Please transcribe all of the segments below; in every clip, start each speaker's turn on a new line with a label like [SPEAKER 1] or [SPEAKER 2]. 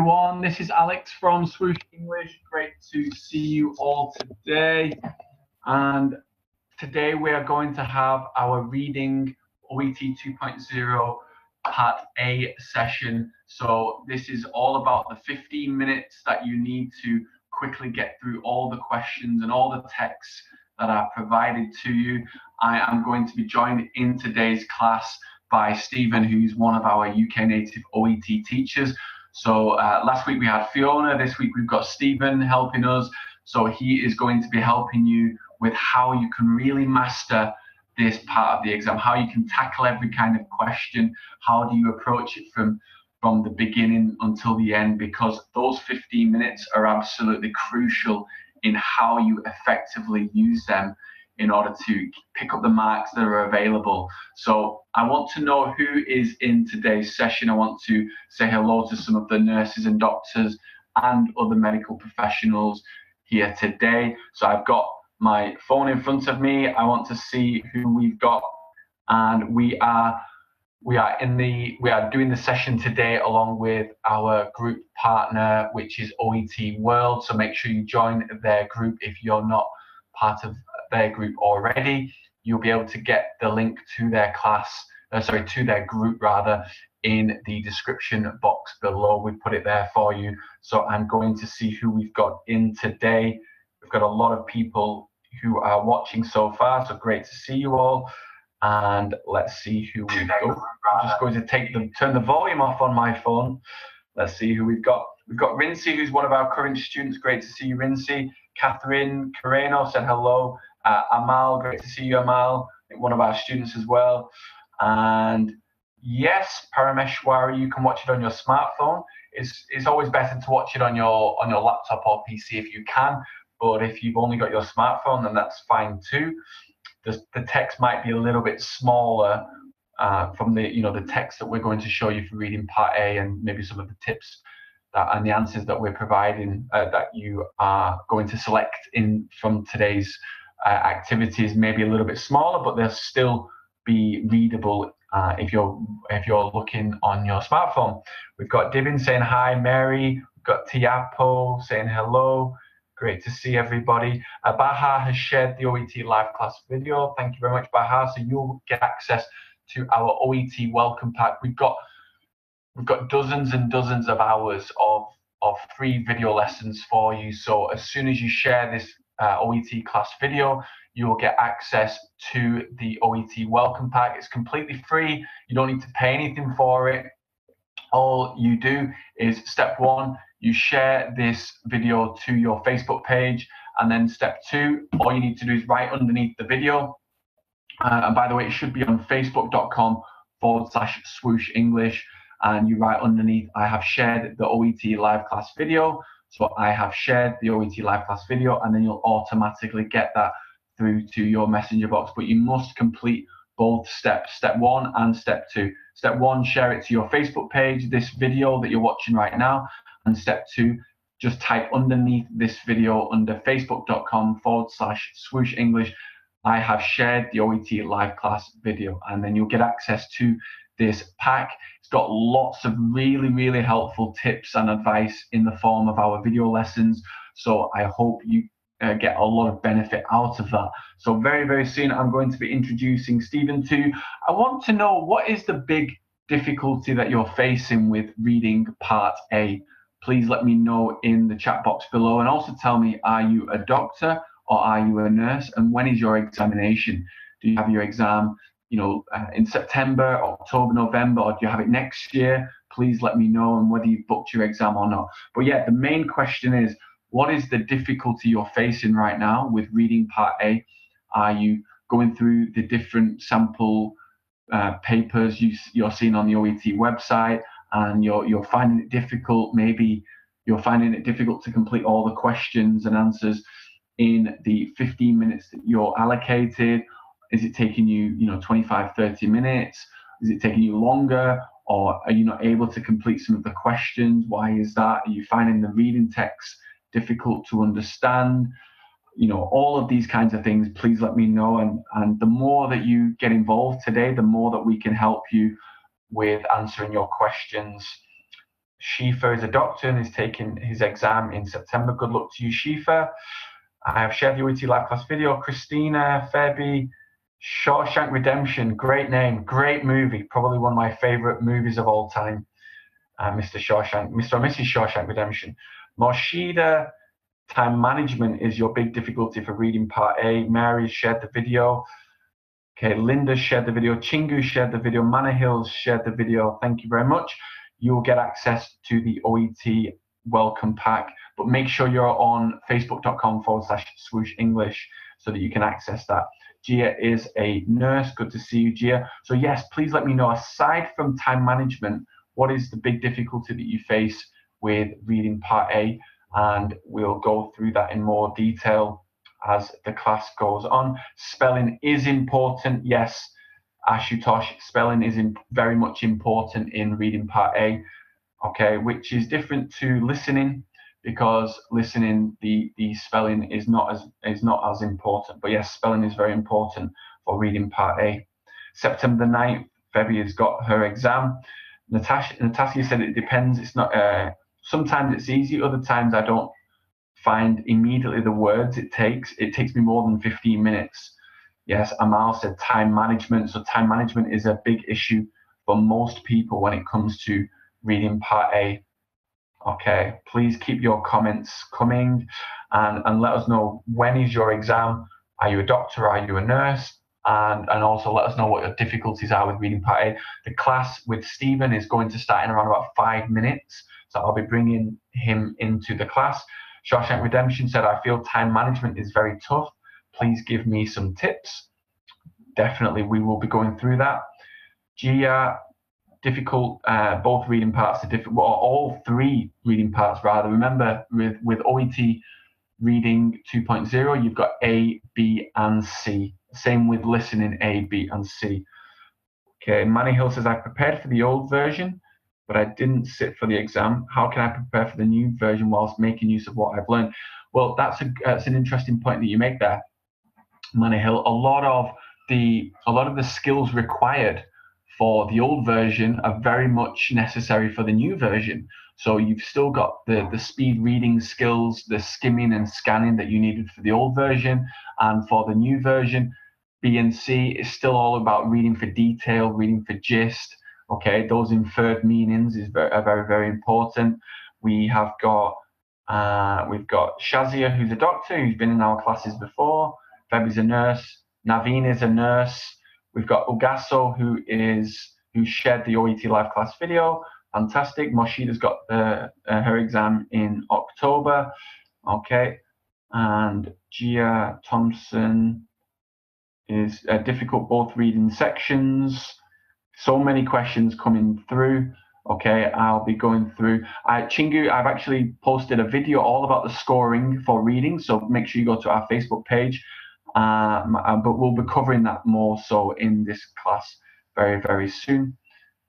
[SPEAKER 1] everyone. This is Alex from Swoosh English. Great to see you all today. And today we are going to have our reading OET 2.0 Part A session. So this is all about the 15 minutes that you need to quickly get through all the questions and all the texts that are provided to you. I am going to be joined in today's class by Stephen, who's one of our UK native OET teachers. So last week we had Fiona, this week we've got Stephen helping us. So he is going to be helping you with how you can really master this part of the exam, how you can tackle every kind of question, how do you approach it from the beginning until the end, because those 15 minutes are absolutely crucial in how you effectively use them in order to pick up the marks that are available. So I want to know who is in today's session. I want to say hello to some of the nurses and doctors and other medical professionals here today. So I've got my phone in front of me. I want to see who we've got, and we are doing the session today along with our group partner, which is OET World. So make sure you join their group if you're not part of their group already. You'll be able to get the link to their to their group rather, in the description box below. We put it there for you. So I'm going to see who we've got in today. We've got a lot of people who are watching so far, so great to see you all. And let's see who we've got. I'm just going to turn the volume off on my phone. Let's see who we've got. We've got Rincy, who's one of our current students. Great to see you, Rincy. Catherine Carreno said hello. Amal, great to see you, Amal, one of our students as well. And yes, Parameshwari, you can watch it on your smartphone. It's always better to watch it on your laptop or PC if you can, but if you've only got your smartphone, then that's fine too. The text might be a little bit smaller from the text that we're going to show you for reading Part A, and maybe some of the tips and the answers that we're providing that you are going to select in from today's activities, maybe a little bit smaller, but they'll still be readable if you're looking on your smartphone. We've got Dibin saying hi, Mary. We've got Tiapo saying hello. Great to see everybody. Baha has shared the OET live class video. Thank you very much, Baha. So you'll get access to our OET welcome pack. We've got dozens and dozens of hours of free video lessons for you. So as soon as you share this OET class video, you will get access to the OET welcome pack. It's completely free. You don't need to pay anything for it. All you do is, step one, you share this video to your Facebook page, and then step two, all you need to do is write underneath the video. And by the way, it should be on facebook.com/swoosh English. And you write underneath, I have shared the OET live class video. So I have shared the OET live class video, and then you'll automatically get that through to your messenger box. But you must complete both steps, step one and step two. Step one, share it to your Facebook page, this video that you're watching right now. And step two, just type underneath this video under facebook.com/swoosh English, I have shared the OET live class video, and then you'll get access to this pack. It's got lots of really, really helpful tips and advice in the form of our video lessons. So I hope you get a lot of benefit out of that. So very, very soon I'm going to be introducing Stephen to you. I want to know, what is the big difficulty that you're facing with reading Part A? Please let me know in the chat box below, and also tell me, are you a doctor or are you a nurse, and when is your examination? Do you have your exam in September, October, November, or do you have it next year? Please let me know, and whether you've booked your exam or not. But yeah, the main question is, what is the difficulty you're facing right now with reading Part A? Are you going through the different sample papers you're seeing on the OET website, and you're finding it difficult? Maybe you're finding it difficult to complete all the questions and answers in the 15 minutes that you're allocated. Is it taking you 25, 30 minutes? Is it taking you longer? Or are you not able to complete some of the questions? Why is that? Are you finding the reading text difficult to understand? All of these kinds of things, please let me know. And the more that you get involved today, the more that we can help you with answering your questions. Shifa is a doctor and is taking his exam in September. Good luck to you, Shifa. I have shared the OET live class video. Christina, Febby, Shawshank Redemption, great name, great movie, probably one of my favorite movies of all time. Mr. Shawshank, Mr. or Mrs. Shawshank Redemption. Moshida, time management is your big difficulty for reading part A. Mary shared the video. Okay, Linda shared the video. Chingu shared the video. Manahil shared the video. Thank you very much. You will get access to the OET welcome pack, but make sure you're on facebook.com/swoosh English so that you can access that. Gia is a nurse. Good to see you, Gia. So yes, please let me know, aside from time management, what is the big difficulty that you face with reading part A? And we'll go through that in more detail as the class goes on. Spelling is important. Yes, Ashutosh, spelling is very much important in reading part A, okay, which is different to listening, because listening, the spelling is not as important. But yes, spelling is very important for reading part A. September the 9th, Febby has got her exam. Natasha said it depends. It's not. Sometimes it's easy. Other times I don't find immediately the words it takes. It takes me more than 15 minutes. Yes, Amal said time management. So time management is a big issue for most people when it comes to reading part A. Okay, please keep your comments coming and let us know, when is your exam? Are you a doctor? Are you a nurse? And also let us know what your difficulties are with reading part A. The class with Stephen is going to start in around about 5 minutes. So I'll be bringing him into the class. Shawshank Redemption said, I feel time management is very tough. Please give me some tips. Definitely, we will be going through that. Gia, difficult, both reading parts are difficult, well, all three reading parts rather. Remember, with OET reading 2.0, you've got A, B, and C. Same with listening, A, B, and C. Okay, Manny Hill says, I prepared for the old version, but I didn't sit for the exam. How can I prepare for the new version whilst making use of what I've learned? Well, that's an interesting point that you make there, Manny Hill. A lot of the skills required for the old version are very much necessary for the new version. So you've still got the speed reading skills, the skimming and scanning that you needed for the old version, and for the new version, B and C is still all about reading for detail, reading for gist. Okay, those inferred meanings are very, very important. We've got Shazia, who's a doctor, who's been in our classes before. Febby's a nurse. Naveen is a nurse. We've got Ugaso, who shared the OET live class video. Fantastic. Moshida's got her exam in October. Okay, and Gia Thompson is difficult, both reading sections. So many questions coming through. Okay, I'll be going through. Chingu, I've actually posted a video all about the scoring for reading, so make sure you go to our Facebook page. But we'll be covering that more so in this class very, very soon.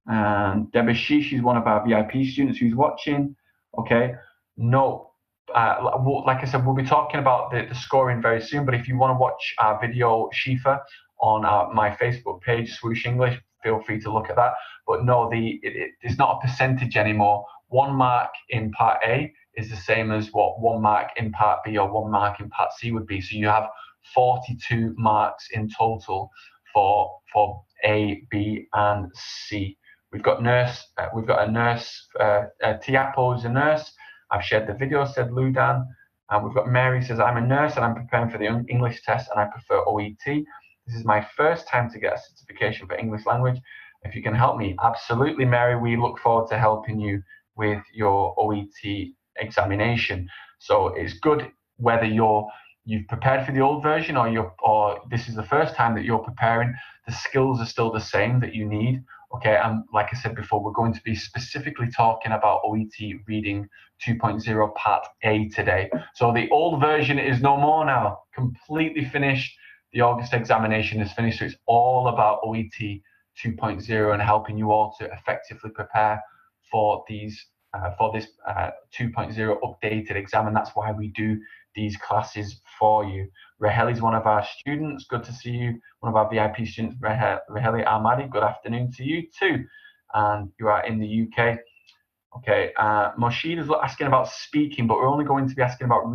[SPEAKER 1] And Debashi, she's one of our VIP students who's watching. Okay, no, like I said, we'll be talking about the scoring very soon. But if you want to watch our video, Shifa, on my Facebook page, Swoosh English, feel free to look at that. But no, it's not a percentage anymore. 1 mark in part A is the same as what 1 mark in part B or 1 mark in part C would be. So you have 42 marks in total for A, B, and C. We've got a nurse. Tiapo is a nurse. I've shared the video, said Ludan. And we've got Mary says, I'm a nurse and I'm preparing for the English test and I prefer OET. This is my first time to get a certification for English language. If you can help me, absolutely, Mary. We look forward to helping you with your OET examination. So it's good whether you've prepared for the old version or this is the first time that you're preparing. The skills are still the same that you need. Okay, and like I said before, we're going to be specifically talking about OET reading 2.0 part A today. So the old version is no more now, completely finished. The August examination is finished, so it's all about OET 2.0 and helping you all to effectively prepare for this 2.0 updated exam, and that's why we do these classes for you. Raheli is one of our students. Good to see you. One of our VIP students, Raheli Ahmadi. Good afternoon to you too. And you are in the UK. Okay, Moshid is asking about speaking, but we're only going to be asking about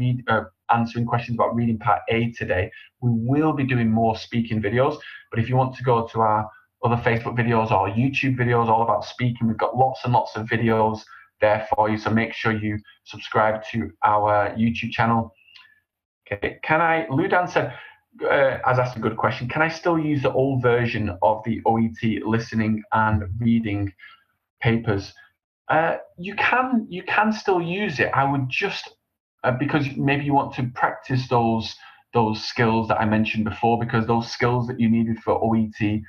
[SPEAKER 1] answering questions about reading part A today. We will be doing more speaking videos, but if you want to go to our other Facebook videos or YouTube videos all about speaking, we've got lots and lots of videos there for you. So make sure you subscribe to our YouTube channel. Okay, Ludan said, has asked a good question. Can I still use the old version of the OET listening and reading papers? You can still use it. I would just because maybe you want to practice those skills that I mentioned before, because those skills that you needed for OET,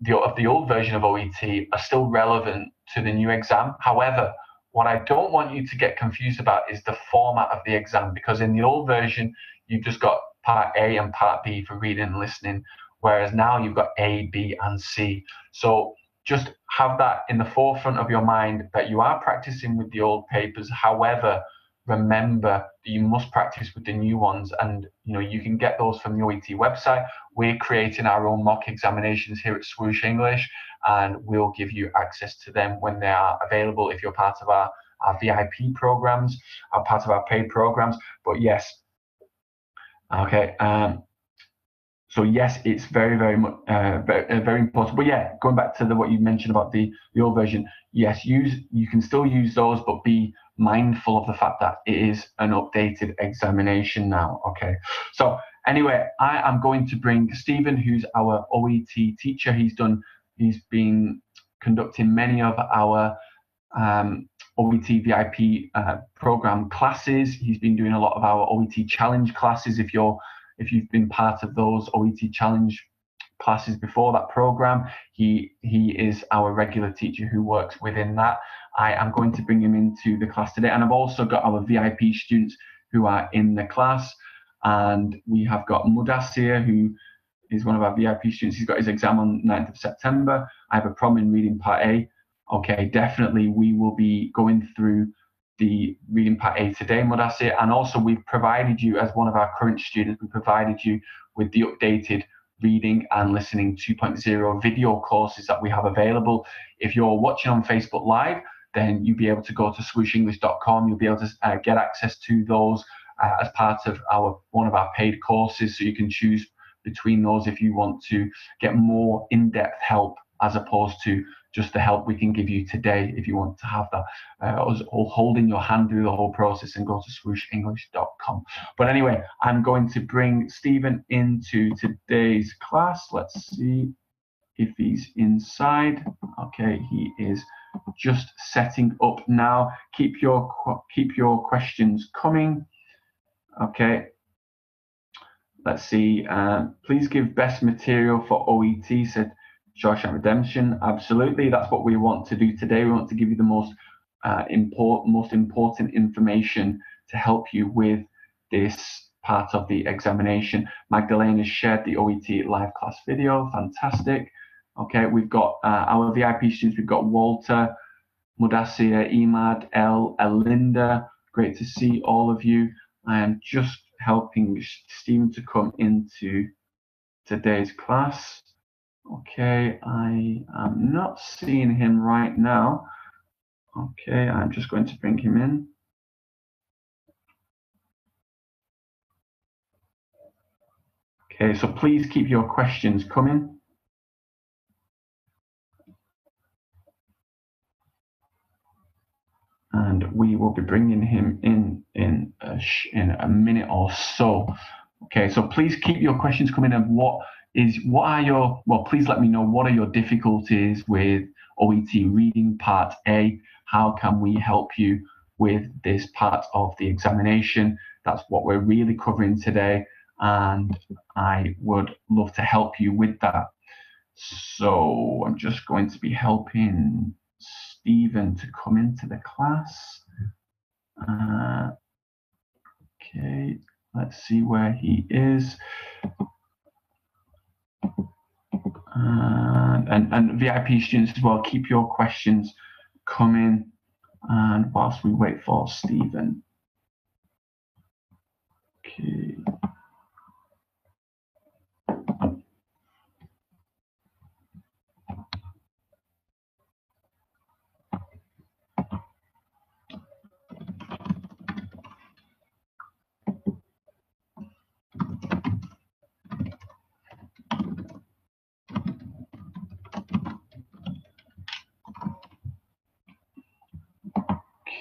[SPEAKER 1] the old version of OET, are still relevant to the new exam. However, what I don't want you to get confused about is the format of the exam, because in the old version you've just got part A and part B for reading and listening, whereas now you've got A, B, and C. So just have that in the forefront of your mind that you are practicing with the old papers. However, remember that you must practice with the new ones, and you can get those from the OET website. We're creating our own mock examinations here at Swoosh English, and we'll give you access to them when they are available if you're part of our VIP programs, are part of our paid programs. But yes, okay. So yes, it's very, very much very important. But yeah, going back to what you mentioned about the old version, yes, you can still use those, but be mindful of the fact that it is an updated examination now. Okay. So anyway, I am going to bring Stephen, who's our OET teacher. He's been conducting many of our OET VIP program classes. He's been doing a lot of our OET challenge classes. If you've been part of those OET challenge classes before that program, he is our regular teacher who works within that. I am going to bring him into the class today, and I've also got our VIP students who are in the class, and we have got Mudassir, who is one of our VIP students. He's got his exam on 9th of September. I have a problem in reading part A. Okay, definitely we will be going through the reading part A today, Mudassir, and also we've provided you, as one of our current students, we provided you with the updated reading and listening 2.0 video courses that we have available. If you're watching on Facebook Live, then you'll be able to go to swooshenglish.com. You'll be able to get access to those as part of one of our paid courses, so you can choose between those if you want to get more in-depth help, as opposed to just the help we can give you today. If you want to have that, us holding your hand through the whole process, and go to swooshenglish.com. But anyway, I'm going to bring Stephen into today's class. Let's see if he's inside. Okay, he is just setting up now. Keep your questions coming. Okay. Let's see. Please give best material for OET, said Shawshank Redemption. Absolutely, that's what we want to do today. We want to give you the most important information to help you with this part of the examination. Magdalena shared the OET live class video. Fantastic. Okay, we've got our VIP students. We've got Walter, Mudassir, Emad, Elinda. Great to see all of you. I am just helping Stephen to come into today's class. Okay, I am not seeing him right now. Okay, I'm just going to bring him in. Okay, so please keep your questions coming. And we will be bringing him in a minute or so. Okay, so please keep your questions coming. And please let me know, what are your difficulties with OET reading part A? How can we help you with this part of the examination? That's what we're really covering today, and I would love to help you with that. So I'm just going to be helping Stephen to come into the class. Okay, let's see where he is. And VIP students as well, keep your questions coming. And whilst we wait for Stephen. Okay.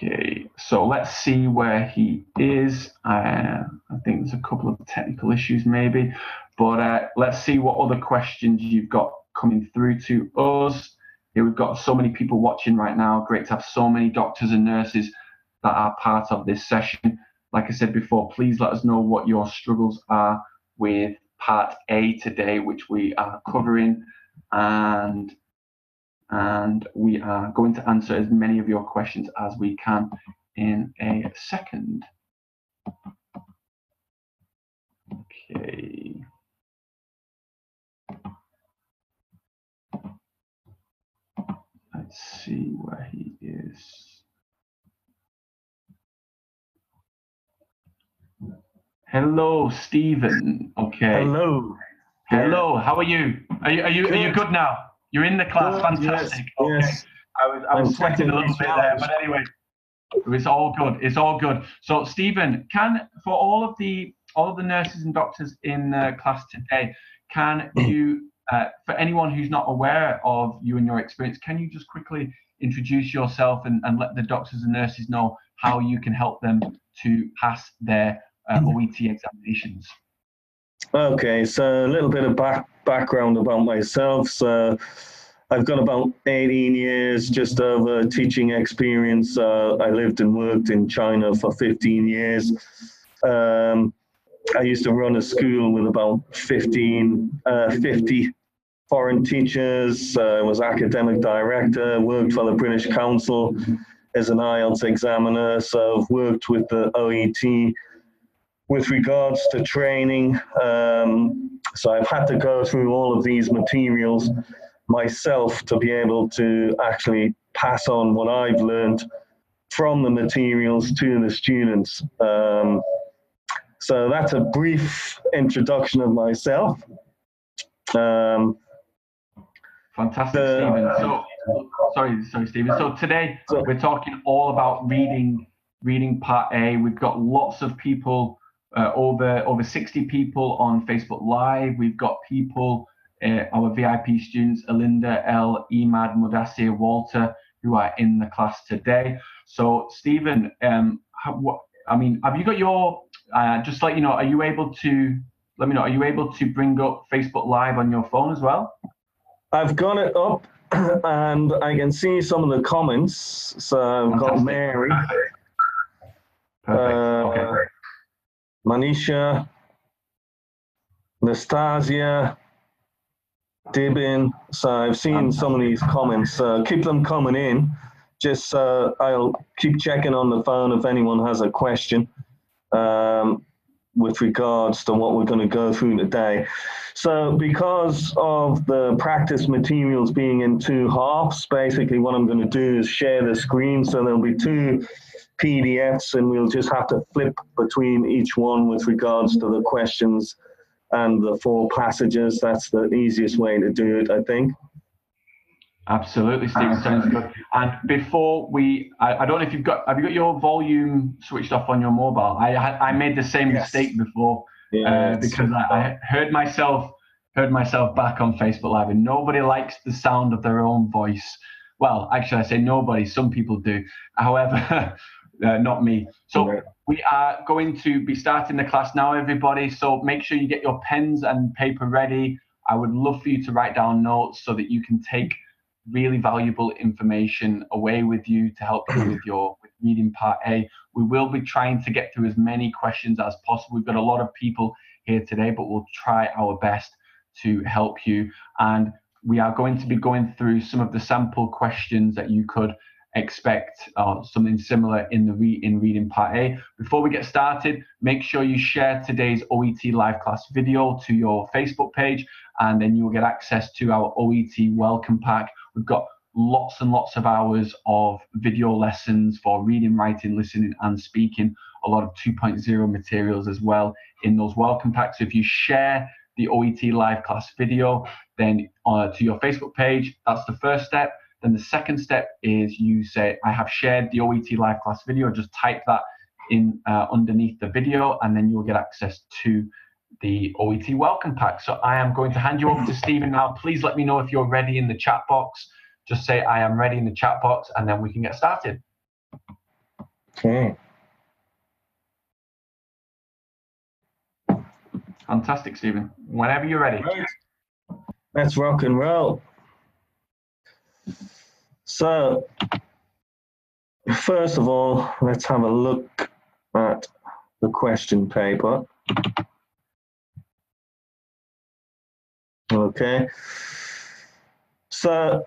[SPEAKER 1] Okay, so let's see where he is. I think there's a couple of technical issues maybe, but let's see what other questions you've got coming through to us. Here we've got so many people watching right now. Great to have so many doctors and nurses that are part of this session. Like I said before, please let us know what your struggles are with part A today, which we are covering, and we are going to answer as many of your questions as we can in a second. Okay. Let's see where he is. Hello, Stephen. Okay.
[SPEAKER 2] Hello.
[SPEAKER 1] Hello. How are you? Are you good now? You're in the class.
[SPEAKER 2] Good,
[SPEAKER 1] Fantastic.
[SPEAKER 2] Yes,
[SPEAKER 1] okay.
[SPEAKER 2] yes.
[SPEAKER 1] I was sweating a little bit there, but anyway, it's all good. It's all good. So, Stephen, for all of the nurses and doctors in class today, can you, for anyone who's not aware of you and your experience, can you just quickly introduce yourself and let the doctors and nurses know how you can help them to pass their OET examinations?
[SPEAKER 2] Okay, so a little bit of background about myself. So I've got about 18 years, just over teaching experience. I lived and worked in China for 15 years. I used to run a school with about 50 foreign teachers. I was academic director, worked for the British Council as an IELTS examiner. So I've worked with the OET with regards to training. So I've had to go through all of these materials myself to be able to actually pass on what I've learned from the materials to the students. So that's a brief introduction of myself.
[SPEAKER 1] Fantastic, Stephen. So, sorry, Stephen. So today we're talking all about reading part A. We've got lots of people, over 60 people on Facebook Live. We've got people, our VIP students, Alinda, El, Emad, Mudassir, Walter, who are in the class today. So, Stephen, have you got your, just let you know, are you able to, let me know, are you able to bring up Facebook Live on your phone as well?
[SPEAKER 2] I've got it up and I can see some of the comments. So I've got Mary.
[SPEAKER 1] Perfect. Okay.
[SPEAKER 2] Manisha, Nastasia, Dibin. So I've seen some of these comments. Keep them coming in. Just I'll keep checking on the phone if anyone has a question with regards to what we're going to go through today. So because of the practice materials being in two halves, basically what I'm going to do is share the screen. So there'll be two PDFs and we'll just have to flip between each one with regards to the questions and the four passages. That's the easiest way to do it, I think.
[SPEAKER 1] Absolutely, Stephen, sounds good. And before I don't know if have you got your volume switched off on your mobile? I made the same mistake before because I heard myself back on Facebook Live, and nobody likes the sound of their own voice. Well, actually, I say nobody. Some people do. However, not me. So we are going to be starting the class now, everybody. So make sure you get your pens and paper ready. I would love for you to write down notes so that you can take really valuable information away with you to help you with reading part A. We will be trying to get through as many questions as possible. We've got a lot of people here today, but we'll try our best to help you. And we are going to be going through some of the sample questions that you could expect something similar in reading part A. Before we get started, make sure you share today's OET live class video to your Facebook page, and then you will get access to our OET welcome pack. We've got lots and lots of hours of video lessons for reading, writing, listening, and speaking. A lot of 2.0 materials as well in those welcome packs. So if you share the OET live class video then to your Facebook page, that's the first step. Then the second step is you say, I have shared the OET live class video. Just type that in underneath the video, and then you'll get access to the OET welcome pack. So I am going to hand you over to Stephen now. Please let me know if you're ready in the chat box. Just say I am ready in the chat box, and then we can get started.
[SPEAKER 2] Okay.
[SPEAKER 1] Fantastic, Stephen. Whenever you're ready.
[SPEAKER 2] Right. Let's rock and roll. So, first of all, let's have a look at the question paper. Okay. So,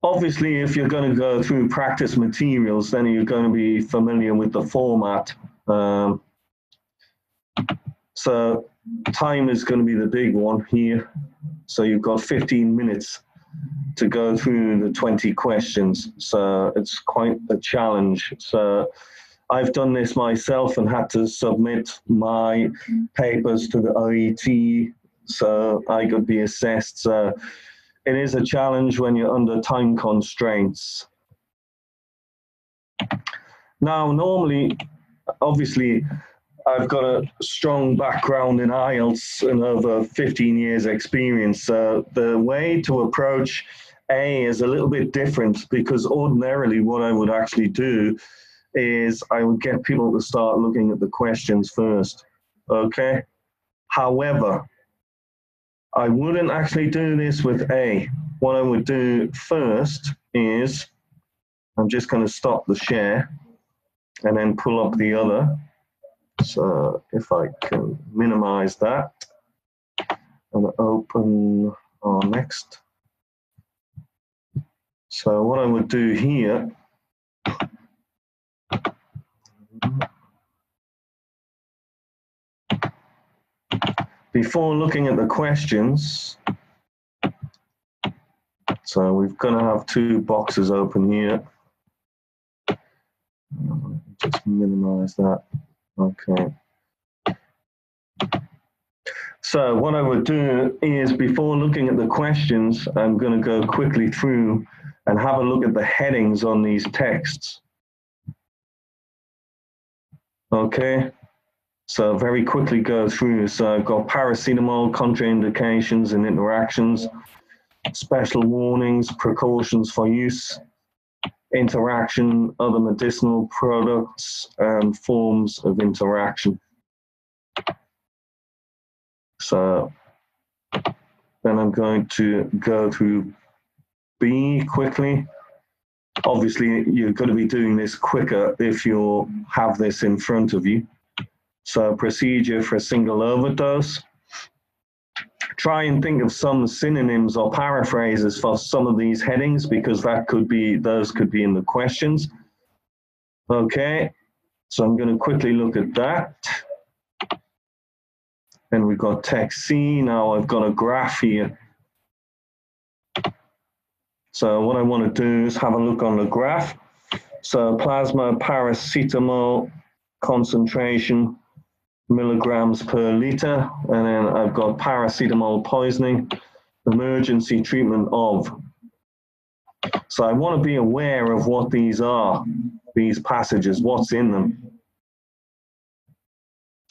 [SPEAKER 2] obviously, if you're going to go through practice materials, then you're going to be familiar with the format. So, time is going to be the big one here. So, you've got 15 minutes to go through the 20 questions. So, it's quite a challenge. So, I've done this myself and had to submit my papers to the OET so I could be assessed. So, it is a challenge when you're under time constraints. Now, normally, obviously, I've got a strong background in IELTS and over 15 years experience. So the way to approach A is a little bit different, because ordinarily what I would actually do is I would get people to start looking at the questions first, okay? However, I wouldn't actually do this with A. What I would do first is, I'm just going to stop the share and then pull up the other. So if I can minimize that and open our next. So what I would do here, before looking at the questions, so we're going to have two boxes open here. Just minimize that. Okay. So what I would do is, before looking at the questions, I'm going to go quickly through and have a look at the headings on these texts. Okay. So very quickly go through. So I've got paracetamol, contraindications and interactions, special warnings, precautions for use, interaction, other medicinal products, and forms of interaction. So then I'm going to go through B quickly. Obviously, you're going to be doing this quicker if you have this in front of you. So procedure for a single overdose. Try and think of some synonyms or paraphrases for some of these headings, because those could be in the questions. Okay, so I'm going to quickly look at that. And we've got text C. Now I've got a graph here. So what I want to do is have a look on the graph. So plasma paracetamol concentration, milligrams per liter. And then I've got paracetamol poisoning, emergency treatment of. So I want to be aware of what these are, these passages, what's in them.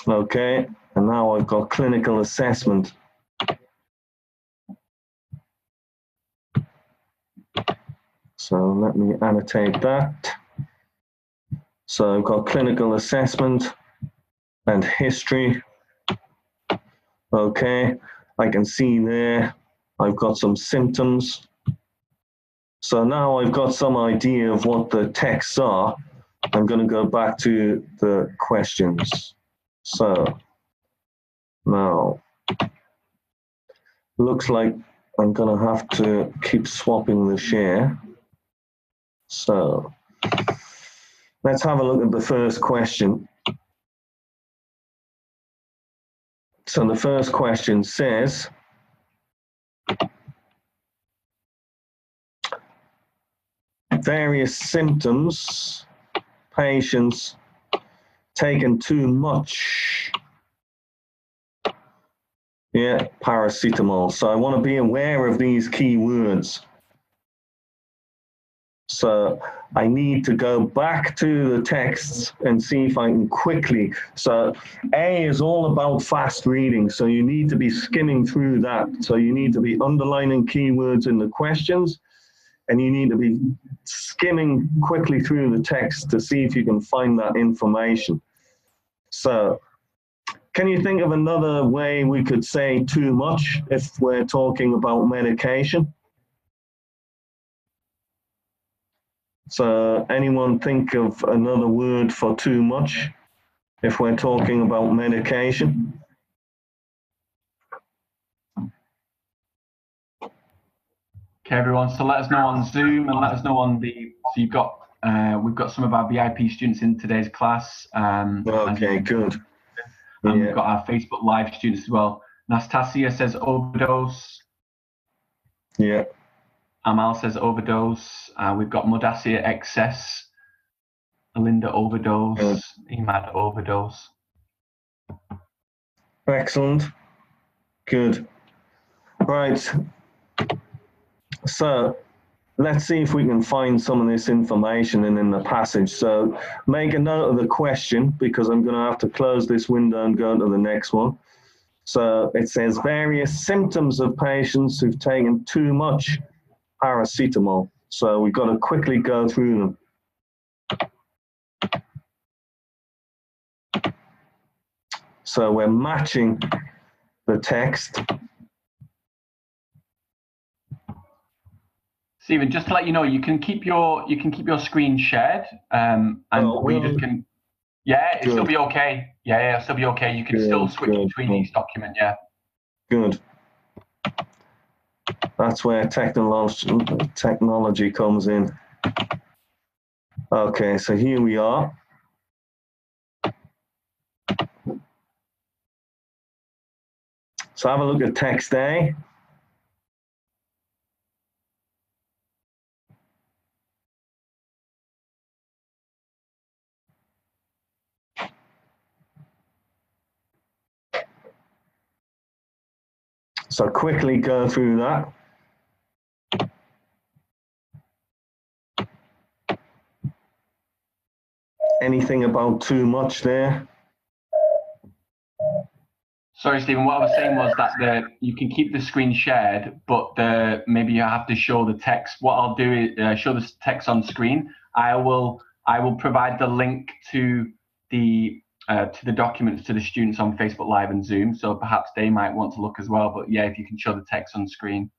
[SPEAKER 2] Okay, and now I've got clinical assessment. So let me annotate that. So I've got clinical assessment and history. Okay, I can see there I've got some symptoms. So now I've got some idea of what the texts are. I'm going to go back to the questions. So now, looks like I'm going to have to keep swapping the share. So let's have a look at the first question. So the first question says, various symptoms, patients taken too much. Yeah, paracetamol. So I want to be aware of these key words. So I need to go back to the texts and see if I can quickly. So A is all about fast reading. So you need to be skimming through that. So you need to be underlining keywords in the questions and you need to be skimming quickly through the text to see if you can find that information. So, can you think of another way we could say too much if we're talking about medication? So, anyone think of another word for too much if we're talking about medication?
[SPEAKER 1] Okay, everyone. So let us know on Zoom and let us know on the. So you've got we've got some of our VIP students in today's class.
[SPEAKER 2] Okay, good.
[SPEAKER 1] And we've got our Facebook Live students as well. Nastasia says overdose.
[SPEAKER 2] Yeah.
[SPEAKER 1] Amal says overdose. We've got Mudassir excess. Alinda overdose.
[SPEAKER 2] Good.
[SPEAKER 1] Emad overdose.
[SPEAKER 2] Excellent. Good. Right. So let's see if we can find some of this information in the passage. So make a note of the question, because I'm going to have to close this window and go to the next one. So it says various symptoms of patients who've taken too much paracetamol. So we've got to quickly go through them. So we're matching the text.
[SPEAKER 1] Stephen, just to let you know, you can keep your screen shared, and we just can. Yeah, it'll still be okay. Yeah, it'll still be okay. You can still switch between each document. Yeah.
[SPEAKER 2] Good. That's where technology comes in. Okay, so here we are. So have a look at text A. So quickly go through that. Anything about too much there?
[SPEAKER 1] Sorry, Stephen. What I was saying was that you can keep the screen shared, but maybe you have to show the text. What I'll do is show the text on screen. I will provide the link to the documents to the students on Facebook Live and Zoom. So perhaps they might want to look as well. But yeah, if you can show the text on screen.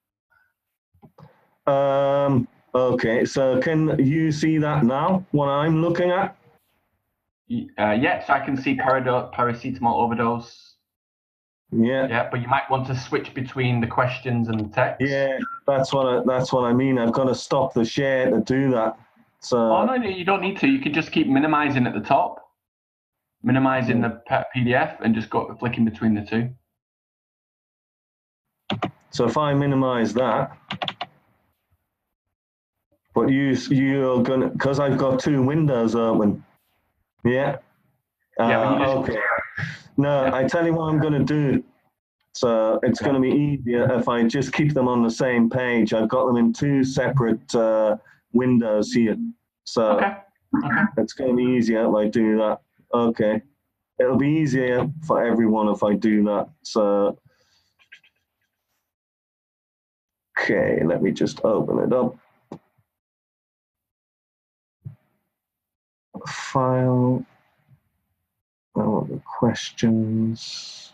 [SPEAKER 2] Okay, so can you see that now, what I'm looking at?
[SPEAKER 1] Yeah, so I can see paracetamol overdose.
[SPEAKER 2] Yeah.
[SPEAKER 1] Yeah, but you might want to switch between the questions and the text.
[SPEAKER 2] Yeah, that's what I mean. I've got to stop the share to do that. So.
[SPEAKER 1] Oh no, you don't need to. You can just keep minimizing at the top, minimizing the PDF, and just go flicking between the two.
[SPEAKER 2] So if I minimize that, but you're gonna, because I've got two windows open. Yeah. Okay. No, yeah. I tell you what I'm going to do. So it's going to be easier if I just keep them on the same page. I've got them in two separate windows here. So it's going to be easier if I do that. Okay. It'll be easier for everyone if I do that. So, okay, let me just open it up. File. Oh, the questions.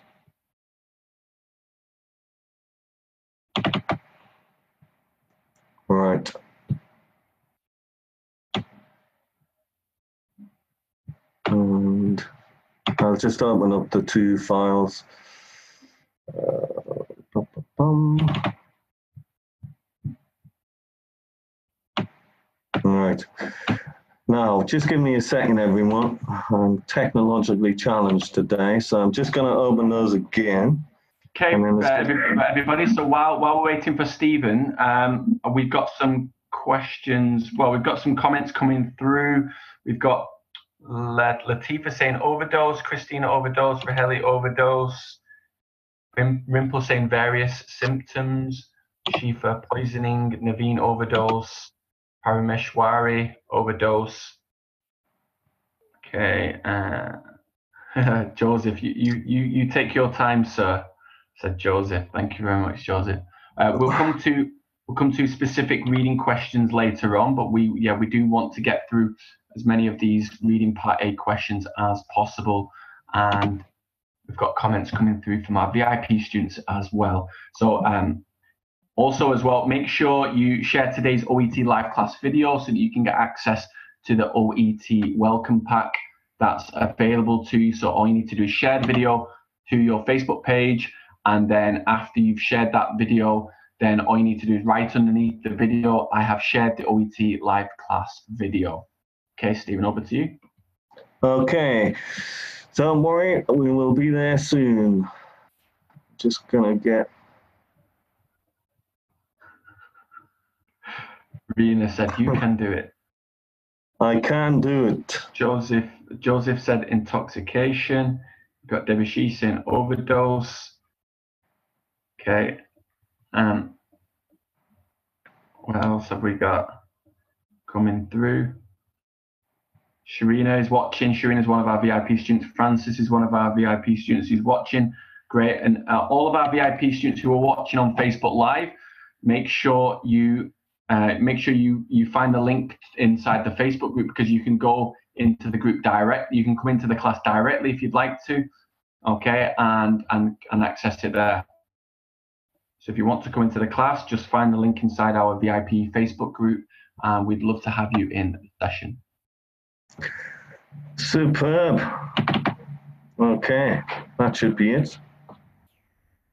[SPEAKER 2] Right. And I'll just open up the two files. All right. Now, just give me a second, everyone. I'm technologically challenged today, so I'm just going to open those again.
[SPEAKER 1] Okay, everybody. So while we're waiting for Stephen, we've got some questions. Well, we've got some comments coming through. We've got Latifa saying overdose, Christina overdose, Raheli overdose, Rimple saying various symptoms, Shifa poisoning, Naveen overdose, Parameshwari overdose. Okay, Joseph, you take your time, sir, said Joseph. Thank you very much, Joseph. We'll come to We'll come to specific reading questions later on, but we do want to get through as many of these reading part A questions as possible. And we've got comments coming through from our VIP students as well. So also as well, make sure you share today's OET live class video so that you can get access to the OET welcome pack that's available to you. So all you need to do is share the video to your Facebook page, and then after you've shared that video, then all you need to do is write underneath the video, I have shared the OET live class video. Okay, Stephen, over to you.
[SPEAKER 2] Okay, don't worry, we will be there soon. Just gonna get.
[SPEAKER 1] Rena said, you can do it.
[SPEAKER 2] I can do it.
[SPEAKER 1] Joseph said intoxication. We've got Debussy saying overdose. Okay. What else have we got coming through? Sharina is watching. Sharina is one of our VIP students. Francis is one of our VIP students who's watching. Great. And all of our VIP students who are watching on Facebook Live, make sure you find the link inside the Facebook group, because you can go into the group direct. You can come into the class directly if you'd like to, okay, and access it there. So if you want to come into the class, just find the link inside our VIP Facebook group, and we'd love to have you in the session.
[SPEAKER 2] Superb. Okay, that should be it.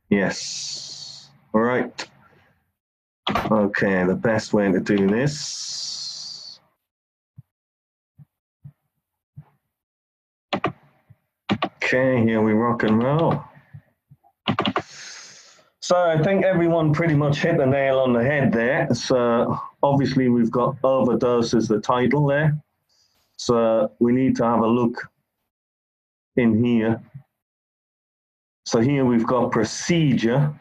[SPEAKER 2] Yes. All right. Okay, the best way to do this. Okay, here we rock and roll. So I think everyone pretty much hit the nail on the head there. So obviously we've got overdose as the title there. So we need to have a look in here. So here we've got procedure.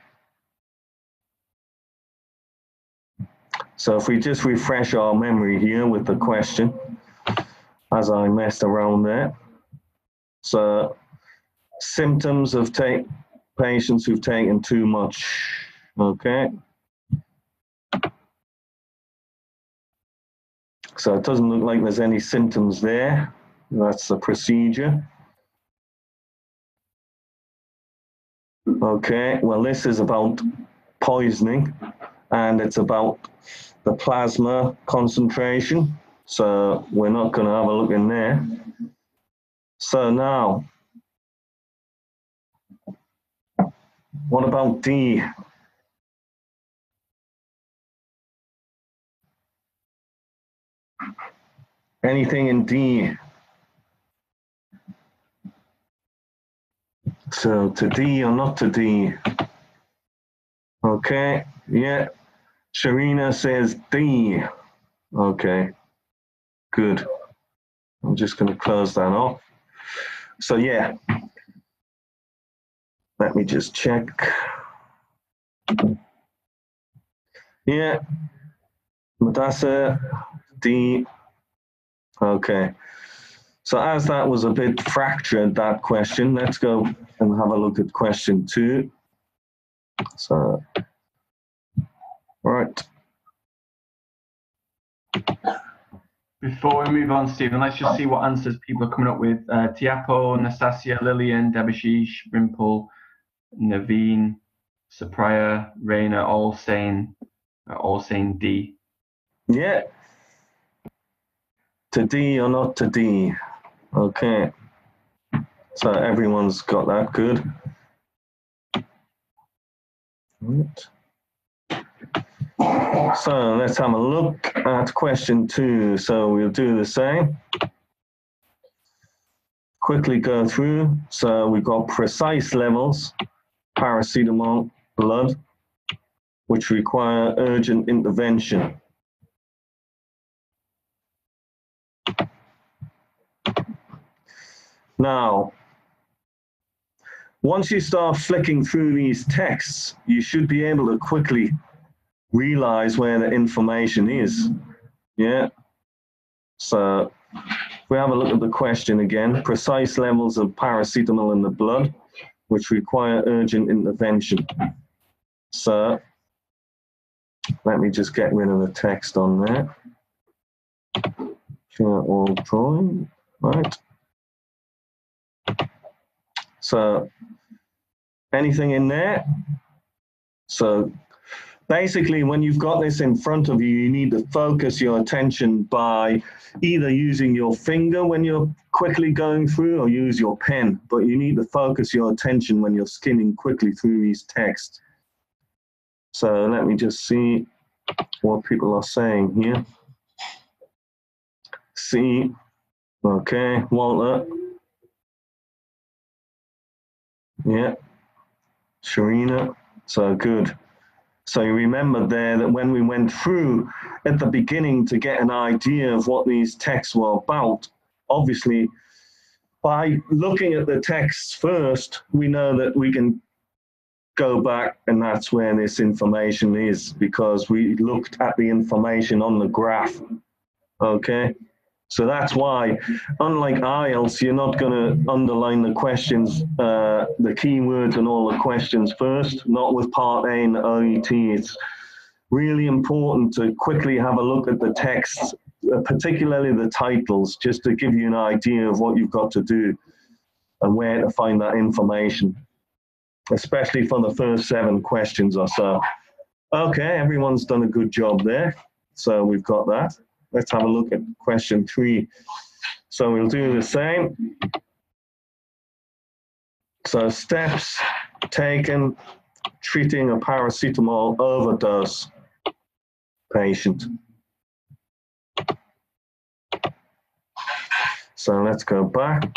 [SPEAKER 2] So if we just refresh our memory here with the question, as I messed around there. So symptoms of patients who've taken too much, okay? So it doesn't look like there's any symptoms there. That's the procedure. Okay, well, this is about poisoning, and it's about the plasma concentration. So we're not going to have a look in there. So now, what about D? Anything in D? So to D or not to D? Okay, yeah. Sharina says D. Okay, good. I'm just going to close that off. So yeah, let me just check. Yeah, Madassa, D. Okay, so as that was a bit fractured, that question, let's go and have a look at question 2. So, all right.
[SPEAKER 1] Before we move on, Stephen, let's just see what answers people are coming up with. Tiapo, Nastasia, Lillian, Debashish, Rimple, Naveen, Supriya, Raina, all saying D.
[SPEAKER 2] Yeah. To D or not to D? Okay. So everyone's got that. Good. Right. So let's have a look at question 2. So we'll do the same. Quickly go through. So we've got precise levels, paracetamol, blood, which require urgent intervention. Now, once you start flicking through these texts, you should be able to quickly realize where the information is. Yeah. So if we have a look at the question again, precise levels of paracetamol in the blood, which require urgent intervention. So Let me just get rid of the text on there. Share all drawing, right? So anything in there? So basically, when you've got this in front of you, you need to focus your attention by either using your finger when you're quickly going through or use your pen, but you need to focus your attention when you're skimming quickly through these texts. So let me just see what people are saying here. C, okay, Walter. Yeah, Sharina, so good. So you remember there that when we went through at the beginning to get an idea of what these texts were about, obviously by looking at the texts first, we know that we can go back and that's where this information is because we looked at the information on the graph, okay? So that's why, unlike IELTS, you're not going to underline the questions, the keywords and all the questions first, not with Part A and OET. It's really important to quickly have a look at the texts, particularly the titles, just to give you an idea of what you've got to do and where to find that information, especially for the first 7 questions or so. Okay, everyone's done a good job there. So we've got that. Let's have a look at question 3. So we'll do the same. So steps taken treating a paracetamol overdose patient. So let's go back.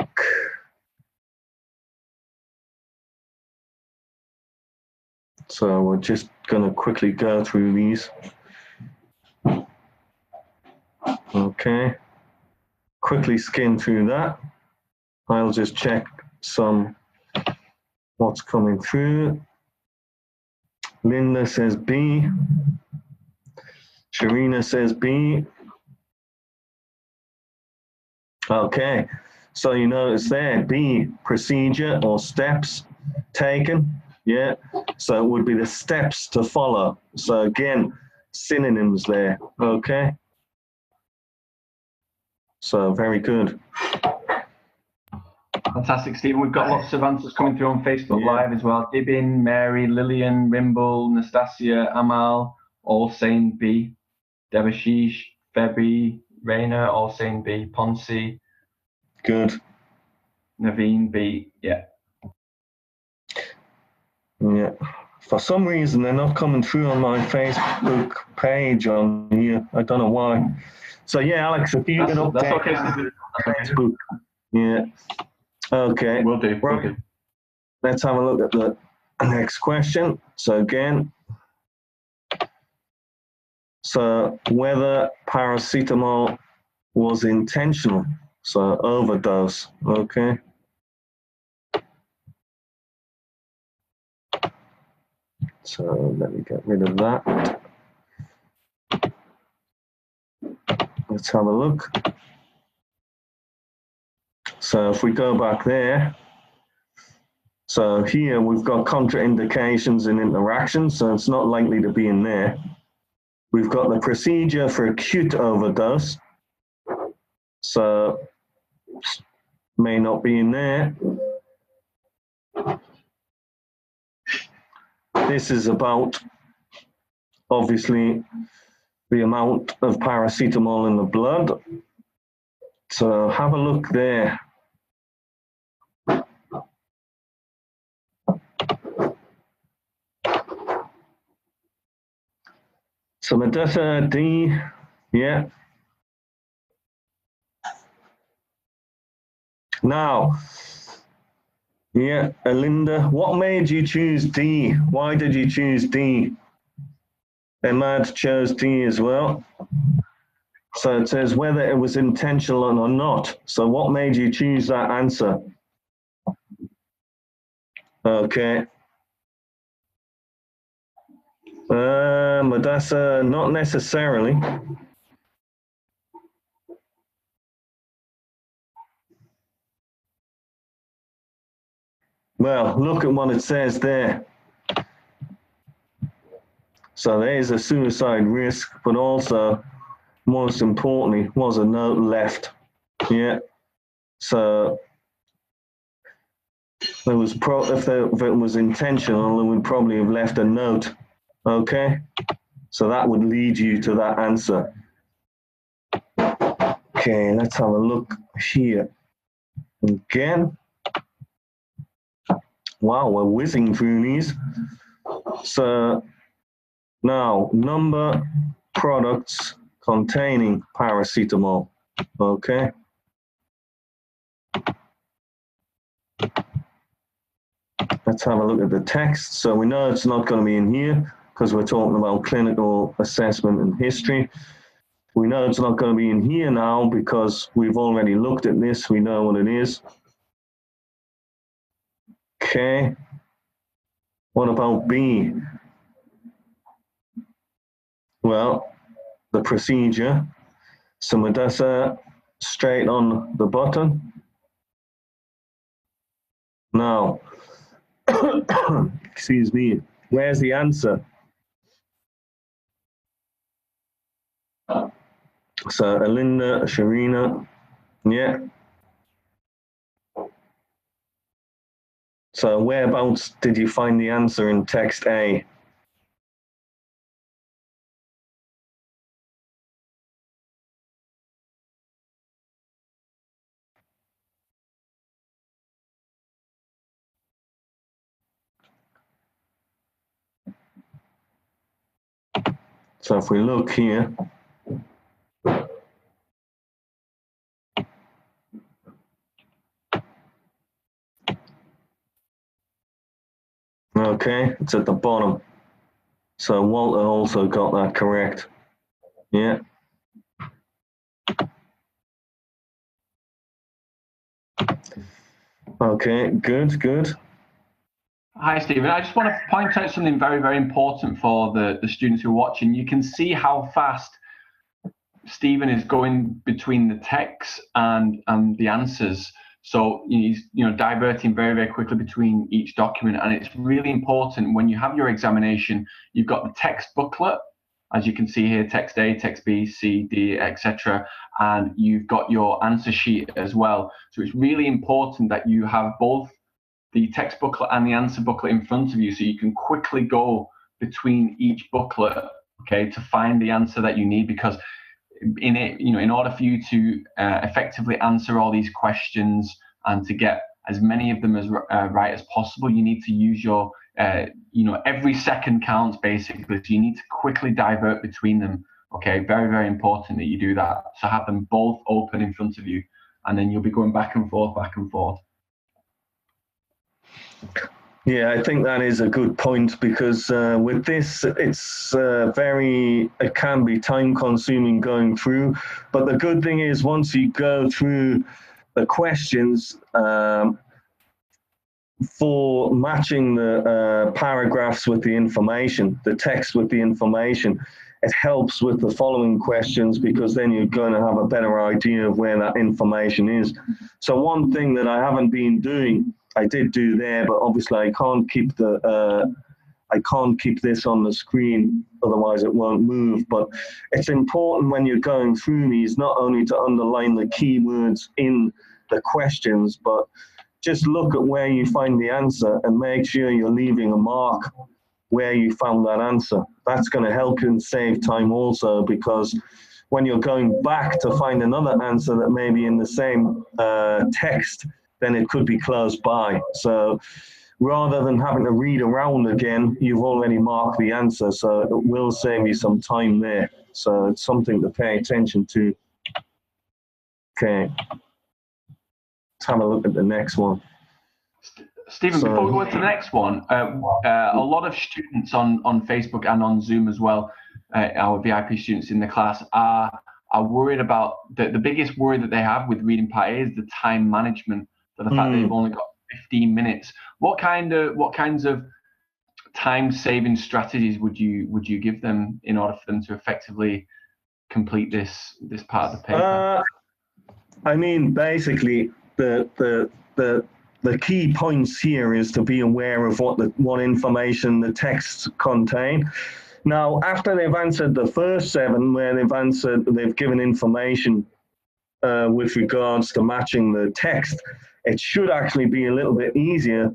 [SPEAKER 2] So we're just going to quickly go through these. Okay, quickly skim through that. I'll just check what's coming through. Linda says B. Sharina says B. Okay, so you notice there, B, procedure or steps taken. Yeah, so it would be the steps to follow. So again, synonyms there. Okay. So very good.
[SPEAKER 1] Fantastic, Stephen. We've got lots of answers coming through on Facebook Live as well. Dibin, Mary, Lillian, Rimble, Nastasia, Amal, all saying B. Devashish, Febby, Raina, all saying B. Ponsi.
[SPEAKER 2] Good.
[SPEAKER 1] Naveen, B. Yeah.
[SPEAKER 2] Yeah. For some reason, they're not coming through on my Facebook page on here. I don't know why. So yeah, Alex, if you can update Facebook. Yeah. Okay.
[SPEAKER 1] Will do. Will do.
[SPEAKER 2] Let's have a look at the next question. So again, so whether paracetamol was intentional, so overdose, okay. So let me get rid of that. Let's have a look. So if we go back there, so here we've got contraindications and interactions, so it's not likely to be in there. We've got the procedure for acute overdose, so may not be in there. This is about, obviously, the amount of paracetamol in the blood. So have a look there. So Medessa D, yeah. Now, yeah, Alinda, what made you choose D? Why did you choose D? Emad chose D as well. So it says whether it was intentional or not. So what made you choose that answer? Okay. Medessa, not necessarily. Well, look at what it says there. So there is a suicide risk, but also, most importantly, was a note left. Yeah. So there was if it was intentional, they would probably have left a note. Okay. So that would lead you to that answer. Okay, let's have a look here. Again. Wow, we're whizzing through these. So now, number products containing paracetamol. Okay. Let's have a look at the text. So we know it's not going to be in here because we're talking about clinical assessment and history. We know it's not going to be in here now because we've already looked at this. We know what it is. Okay. What about B? Well, the procedure. So Medessa straight on the button. Now, excuse me, where's the answer? So Alinda, Sharina, yeah. So whereabouts did you find the answer in text A? So if we look here, okay, it's at the bottom. So Walter also got that correct. Yeah. Okay, good, good.
[SPEAKER 1] Hi, Stephen. I just want to point out something very, very important for the students who are watching. You can see how fast Stephen is going between the text and the answers. So he's diverting very, very quickly between each document. And it's really important when you have your examination, you've got the text booklet, as you can see here, text A, text B, C, D, etc. And you've got your answer sheet as well. So it's really important that you have both the text booklet and the answer booklet in front of you, so you can quickly go between each booklet, okay, to find the answer that you need. Because in it, in order for you to effectively answer all these questions and to get as many of them as right as possible, you need to use your, every second counts basically. So you need to quickly divert between them. Okay, very, very important that you do that. So have them both open in front of you, and then you'll be going back and forth, back and forth.
[SPEAKER 2] Yeah, I think that is a good point because with this, it can be time consuming going through. But the good thing is once you go through the questions for matching the paragraphs with the information, the text with the information, it helps with the following questions because then you're going to have a better idea of where that information is. So one thing that I haven't been doing, I did do there, but obviously I can't keep this on the screen, otherwise it won't move. But it's important when you're going through these, not only to underline the keywords in the questions, but just look at where you find the answer and make sure you're leaving a mark where you found that answer. That's going to help you and save time also, because when you're going back to find another answer that may be in the same text, then it could be close by. So rather than having to read around again, you've already marked the answer, so it will save you some time there. So it's something to pay attention to. Okay, let's have a look at the next one.
[SPEAKER 1] Stephen, before we go to the next one, a lot of students on Facebook and on Zoom as well, our VIP students in the class, are worried about the biggest worry that they have with reading part A is the time management. So the fact that they've only got 15 minutes. What kinds of time-saving strategies would you give them in order for them to effectively complete this part of the paper?
[SPEAKER 2] I mean, basically, the key points here is to be aware of what information the texts contain. Now, after they've answered the first 7, where they've given information with regards to matching the text, it should actually be a little bit easier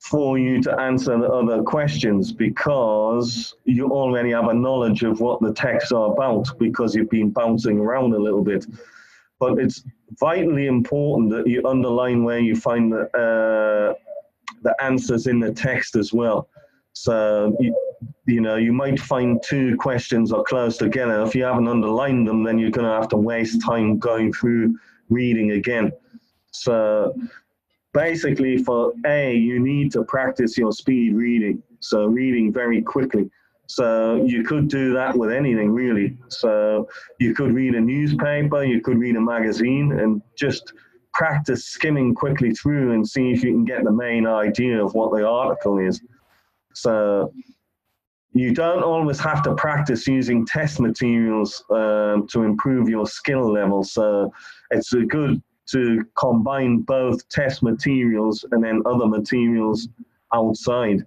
[SPEAKER 2] for you to answer the other questions, because you already have a knowledge of what the texts are about, because you've been bouncing around a little bit. But it's vitally important that you underline where you find the answers in the text as well. So, you might find 2 questions are close together. If you haven't underlined them, then you're going to have to waste time going through reading again. So basically, for A, you need to practice your speed reading, so reading very quickly. So you could do that with anything, really. So you could read a newspaper, you could read a magazine, and just practice skimming quickly through and see if you can get the main idea of what the article is. So you don't always have to practice using test materials to improve your skill level. So it's good to combine both test materials and then other materials outside.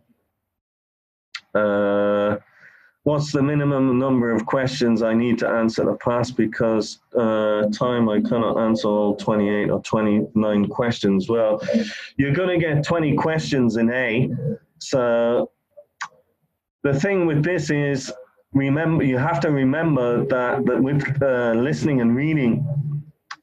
[SPEAKER 2] What's the minimum number of questions I need to answer to pass? Because time, I cannot answer all 28 or 29 questions. Well, you're going to get 20 questions in A. So the thing with this is, you have to remember that with listening and reading,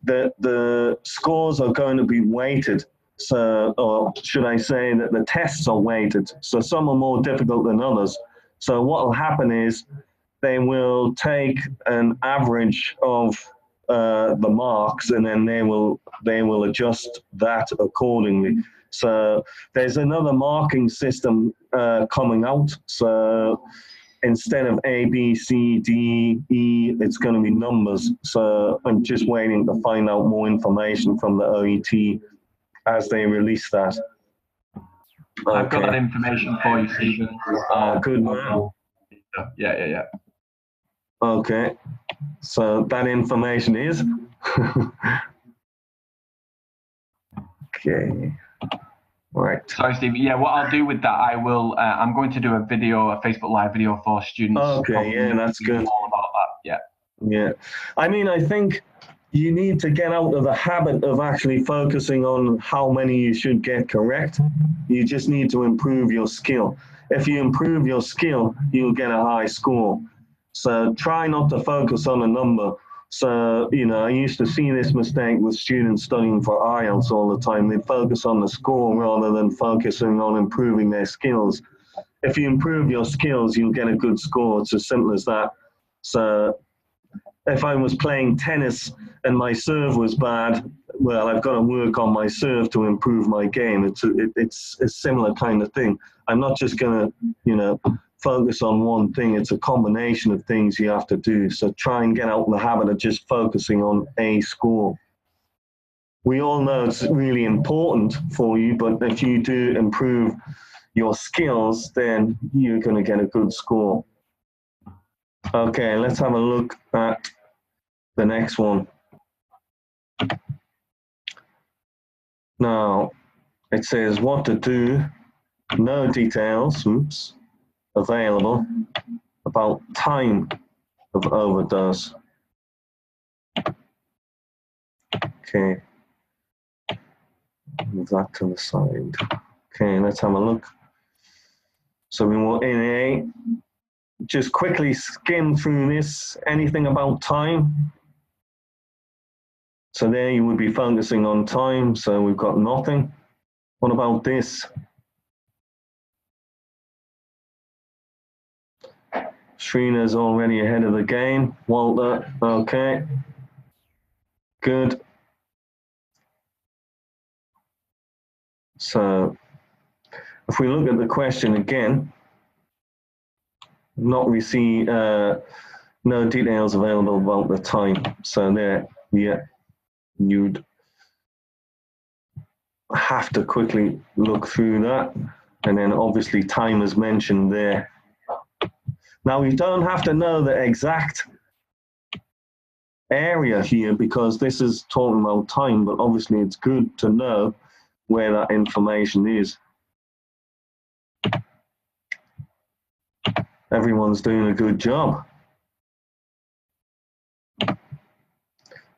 [SPEAKER 2] that the scores are going to be weighted. So, or should I say that the tests are weighted. So some are more difficult than others. So what will happen is they will take an average of the marks, and then they will adjust that accordingly. So there's another marking system coming out. So instead of A, B, C, D, E, it's going to be numbers. So I'm just waiting to find out more information from the OET as they release that.
[SPEAKER 1] Okay. I've got that information for you, Stephen.
[SPEAKER 2] Good man.
[SPEAKER 1] Yeah.
[SPEAKER 2] Okay. So that information is? Okay. Right.
[SPEAKER 1] Sorry, Steve. Yeah, what I'll do with that, I'm going to do a Facebook Live video for students.
[SPEAKER 2] Okay, yeah, that's good.
[SPEAKER 1] All about that, yeah.
[SPEAKER 2] Yeah. I mean, I think you need to get out of the habit of actually focusing on how many you should get correct. You just need to improve your skill. If you improve your skill, you'll get a high score. So try not to focus on a number. So, I used to see this mistake with students studying for IELTS all the time. They focus on the score rather than focusing on improving their skills. If you improve your skills, you'll get a good score. It's as simple as that. So if I was playing tennis and my serve was bad, well, I've got to work on my serve to improve my game. It's a similar kind of thing. I'm not just going to, focus on one thing. It's a combination of things you have to do. So try and get out of the habit of just focusing on a score. We all know it's really important for you, but if you do improve your skills, then you're going to get a good score. Okay, let's have a look at the next one. Now, it says what to do, no details, available about time of overdose. Okay, move that to the side. Okay, let's have a look. So we were in A. Just quickly skim through this. Anything about time? So there you would be focusing on time, so we've got nothing. What about this? Shrina's already ahead of the game. Walter, okay. Good. So if we look at the question again, no details available about the time. So there, yeah, you'd have to quickly look through that. And then obviously time is mentioned there. Now we don't have to know the exact area here because this is talking about time, but obviously it's good to know where that information is. everyone's doing a good job.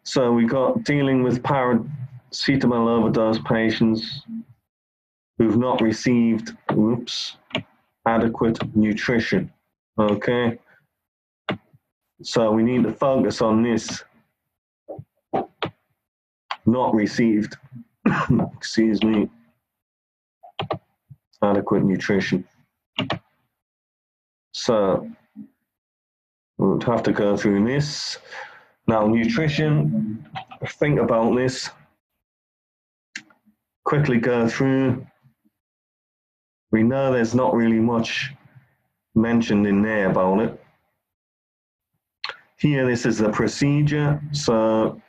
[SPEAKER 2] So we got dealing with paracetamol overdose patients who've not received, adequate nutrition. Okay. So we need to focus on this. Not received, excuse me, adequate nutrition. So we'll have to go through this. Now, nutrition, think about this. Quickly go through. We know there's not really much mentioned in there about it. Here, this is the procedure. So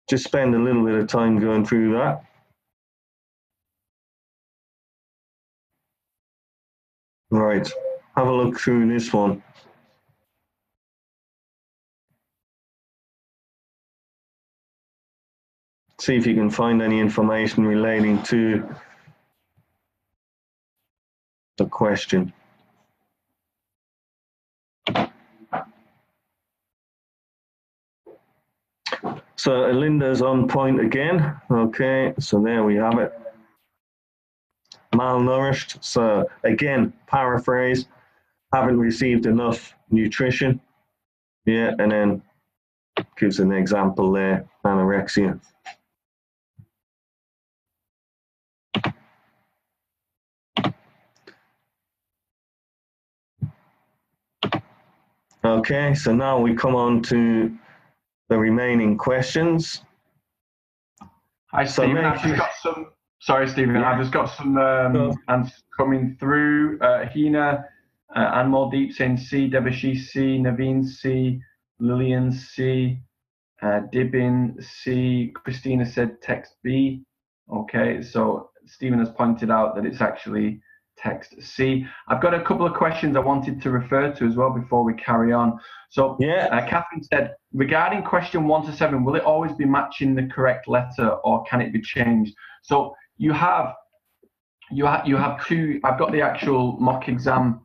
[SPEAKER 2] just spend a little bit of time going through that. Right, have a look through this one. See if you can find any information relating to the question. So Linda's on point again. Okay, so there we have it. Malnourished. So again, paraphrase, haven't received enough nutrition. Yeah, and then gives an example there, anorexia. Okay, so now we come on to the remaining questions.
[SPEAKER 1] Hi, Stephen. I've just got some. Sorry, Stephen. Yeah. I've just got some answers coming through. Hina, Anmoldeep saying C, Debashish C, Naveen C, Lillian C, Dibin C. Christina said text B. Okay, so Stephen has pointed out that it's actually text C. I've got a couple of questions I wanted to refer to as well before we carry on. So Catherine said, regarding question 1 to 7, will it always be matching the correct letter or can it be changed? So you have two, I've got the actual mock exam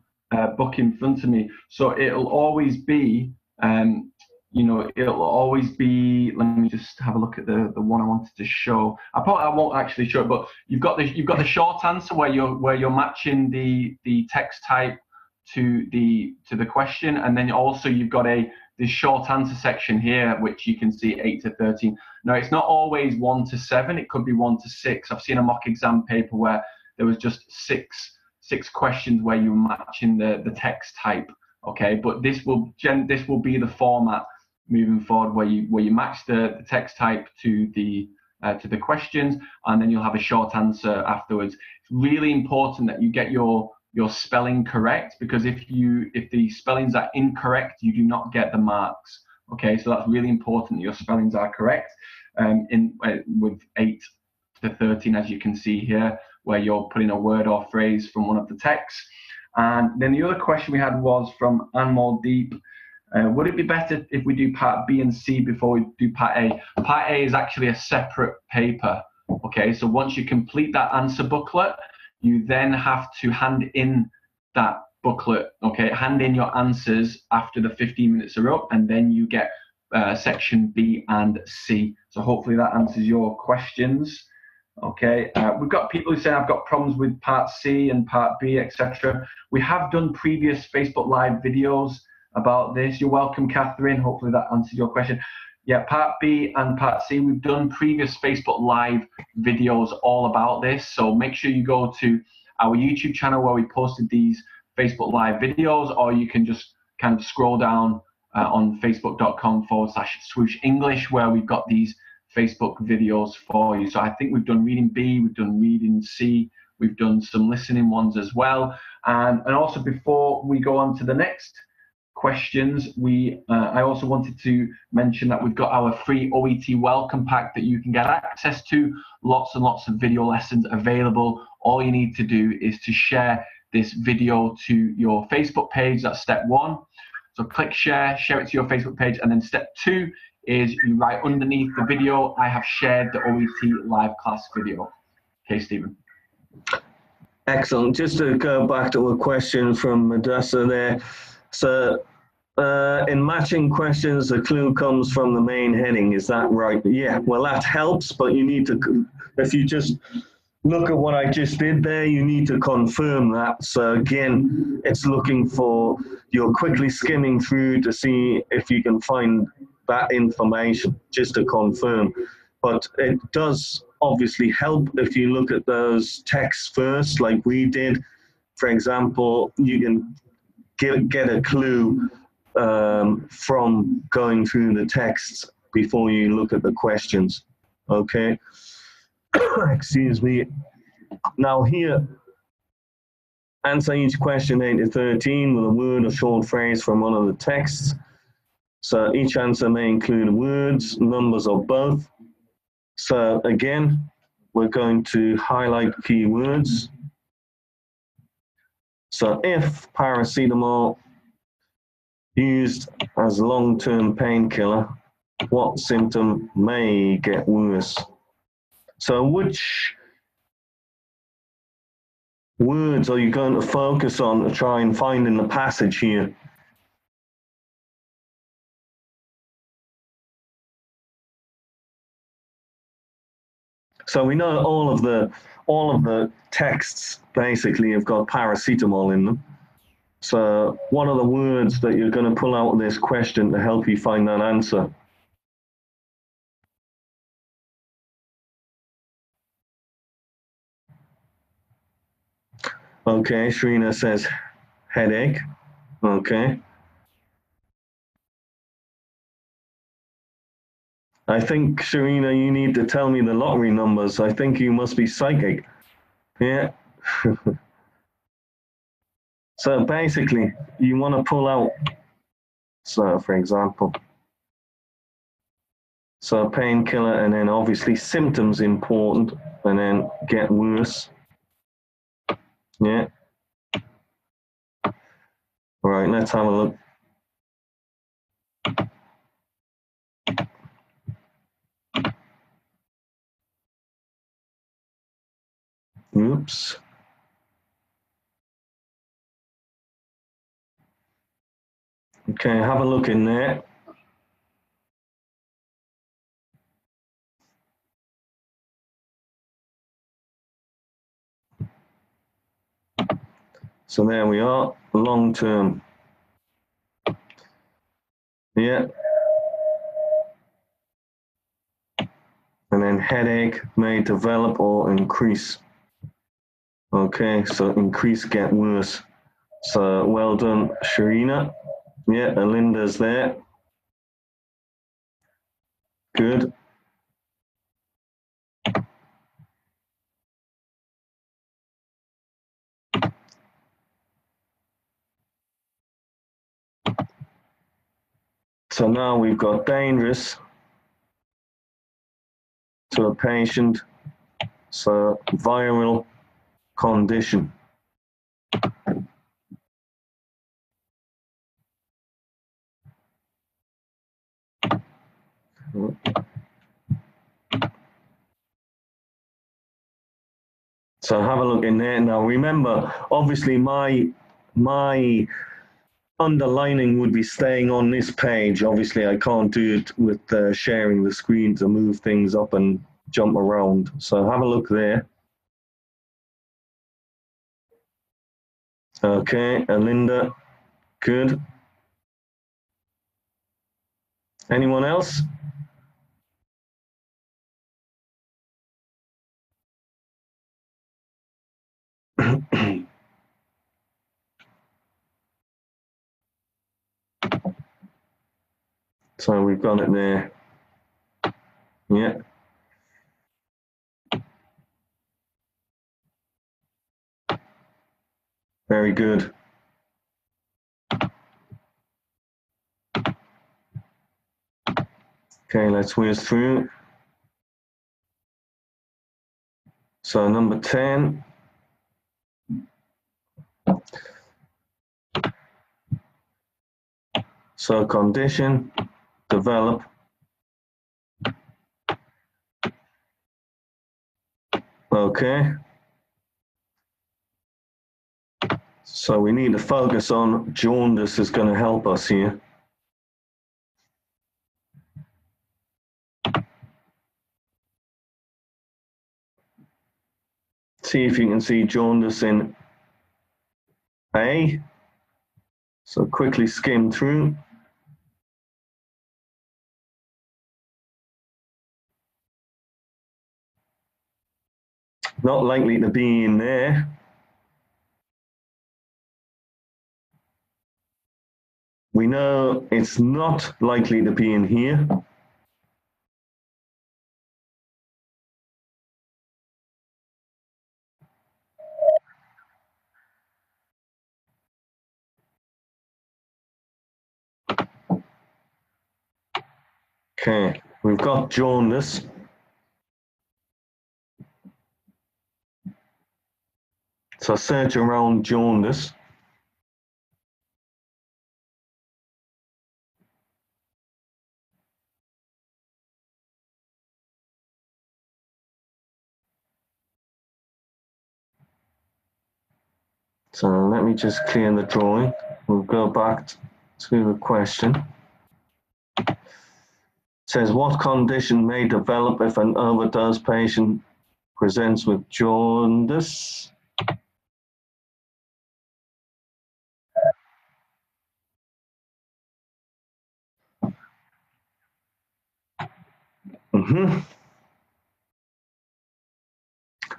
[SPEAKER 1] book in front of me. So it'll always be, it'll always be, let me just have a look at the one I wanted to show. I won't actually show it, but you've got the short answer where you're matching the text type to the question, and then also you've got this short answer section here, which you can see 8 to 13. Now it's not always 1 to 7, it could be 1 to 6. I've seen a mock exam paper where there was just six questions where you were matching the text type. Okay, but this will be the format moving forward where you match the text type to the questions, and then you'll have a short answer afterwards. It's really important that you get your spelling correct, because if the spellings are incorrect, you do not get the marks. Okay, so that's really important that your spellings are correct. With 8 to 13, as you can see here, where you're putting a word or phrase from one of the texts. And then the other question we had was from Anmoldeep. Would it be better if we do part B and C before we do part A? Part A is actually a separate paper. Okay, so once you complete that answer booklet, you then have to hand in that booklet. Okay, hand in your answers after the 15 minutes are up, and then you get section B and C. So hopefully that answers your questions. Okay, we've got people who say I've got problems with part C and part B, etc. We have done previous Facebook Live videos about this. You're welcome, Catherine. Hopefully that answers your question. Yeah, part B and part C, we've done previous Facebook Live videos all about this. So make sure you go to our YouTube channel where we posted these Facebook Live videos, or you can just kind of scroll down on facebook.com/swoosh English, where we've got these Facebook videos for you. So I think we've done reading B, we've done reading C, we've done some listening ones as well. And also, before we go on to the next questions, I also wanted to mention that we've got our free OET welcome pack that you can get access to. Lots and lots of video lessons available. All you need to do is to share this video to your Facebook page. That's step 1. So click share it to your Facebook page, and then step 2 is you write underneath the video, I have shared the OET live class video. Okay, Stephen.
[SPEAKER 2] Excellent. Just to go back to a question from Madessa there. So in matching questions, the clue comes from the main heading. Is that right? Yeah, well, that helps, but you need to, if you just look at what I just did there, you need to confirm that. So again, it's looking for, you're quickly skimming through to see if you can find that information, just to confirm. But it does obviously help if you look at those texts first, like we did. For example, you can get a clue from going through the texts before you look at the questions. Okay. Excuse me. Now here, answer each question 8 to 13 with a word or short phrase from one of the texts. So each answer may include words, numbers, or both. So again, we're going to highlight keywords. So if paracetamol used as long-term painkiller, what symptom may get worse? So which words are you going to focus on to try and find in the passage here? So we know all of the texts basically have got paracetamol in them. So what are the words that you're going to pull out of this question to help you find that answer? Okay, Shrina says headache. Okay. I think, Sharina, you need to tell me the lottery numbers. I think you must be psychic. Yeah. So basically, you want to pull out, so for example, so painkiller, and then obviously symptoms important, and then get worse. Yeah. All right, let's have a look. Oops. Okay, have a look in there. So there we are, long term. Yeah. And then headache may develop or increase. Okay, so increase, get worse. So well done, Sharina. Yeah, Alinda's there. Good. So now we've got dangerous to a patient. So viral condition. So have a look in there. Now remember, obviously my underlining would be staying on this page. Obviously I can't do it with sharing the screen to move things up and jump around. So have a look there. Okay, Alinda, good. Anyone else? So we've got it there. Yeah. Very good. Okay, let's whiz through. So number 10. So condition, develop. Okay. So we need to focus on jaundice is going to help us here. See if you can see jaundice in A. So quickly skim through. Not likely to be in there. We know it's not likely to be in here. Okay, we've got jaundice. So search around jaundice. So let me just clear the drawing. We'll go back to the question. It says, what condition may develop if an overdose patient presents with jaundice?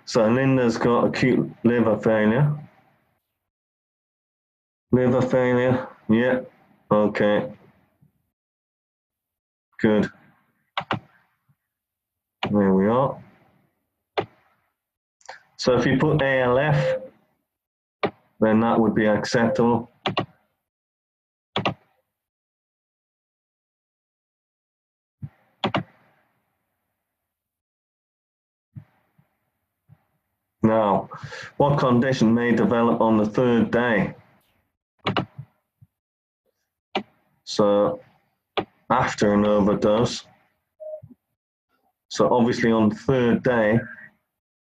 [SPEAKER 2] So Linda's got acute liver failure. Liver failure, yeah, okay. Good. There we are. So if you put ALF, then that would be acceptable. Now, what condition may develop on the third day? So after an overdose. So obviously on the third day,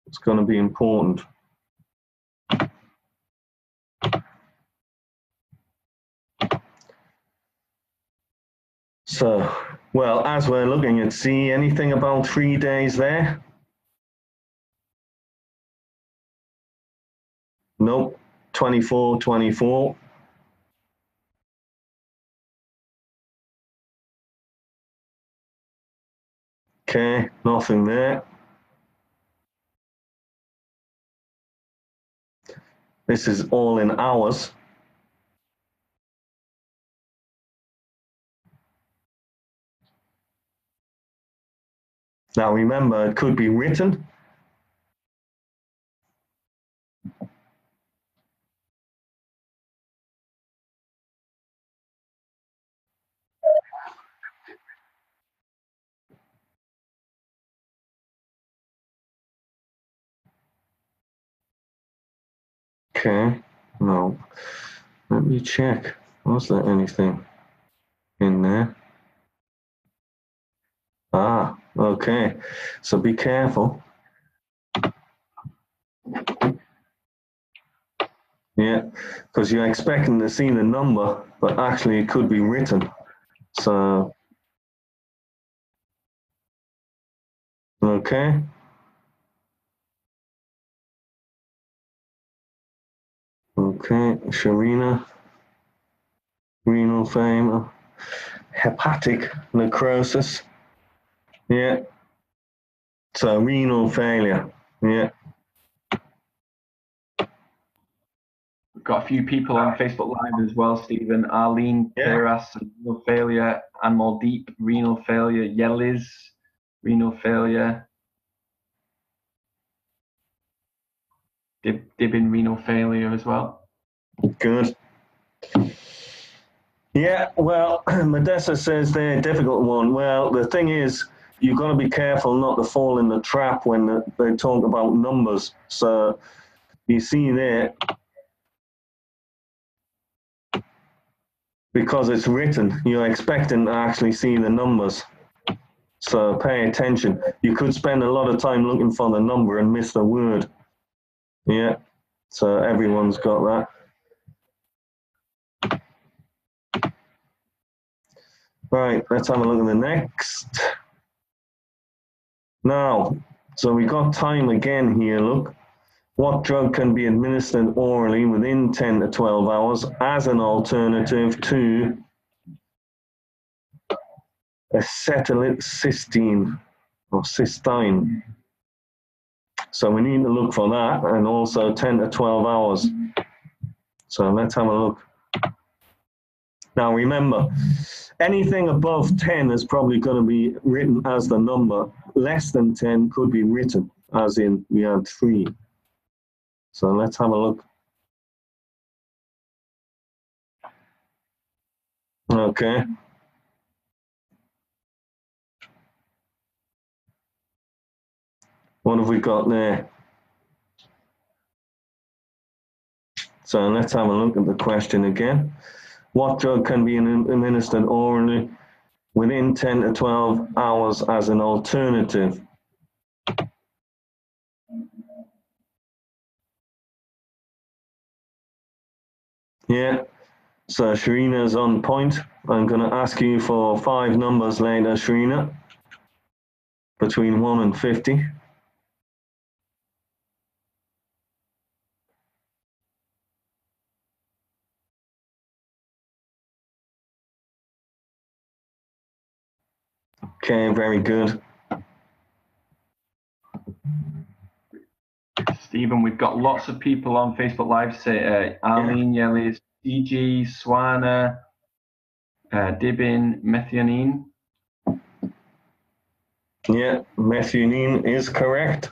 [SPEAKER 2] it's going to be important. So, well, as we're looking at C, anything about 3 days there? Nope, 24, 24. Okay, nothing there. This is all in hours. Now remember, it could be written. Okay, no. Let me check. Was there anything in there? Ah, okay. So be careful. Yeah, because you're expecting to see the number, but actually it could be written. So, okay. Okay, Sharina, renal failure, hepatic necrosis. Yeah. So renal failure. Yeah.
[SPEAKER 1] We've got a few people on Facebook Live as well, Stephen. Arlene Peras, renal failure. And more deep, renal failure. Yeliz, renal failure. Dibin, renal failure as well.
[SPEAKER 2] Good. Yeah, well, Modessa says they're a difficult one. Well, the thing is, you've got to be careful not to fall in the trap when they talk about numbers. So you see there, because it's written, you're expecting to actually see the numbers. So pay attention. You could spend a lot of time looking for the number and miss the word. Yeah, so everyone's got that. Right, let's have a look at the next. Now, so we got time again here, look. What drug can be administered orally within 10 to 12 hours as an alternative to acetylcysteine or cysteine? So we need to look for that, and also 10 to 12 hours. So let's have a look. Now remember, anything above 10 is probably going to be written as the number. Less than 10 could be written as in we had 3. So let's have a look. Okay. What have we got there? So let's have a look at the question again. What drug can be administered orally within 10 to 12 hours as an alternative? Yeah, so Sharina's on point. I'm going to ask you for 5 numbers later, Sharina, between 1 and 50. Okay, very good.
[SPEAKER 1] Stephen, we've got lots of people on Facebook Live. Say Arlene, Yellis, DG, Swana, Dibin, Methionine.
[SPEAKER 2] Yeah, methionine is correct.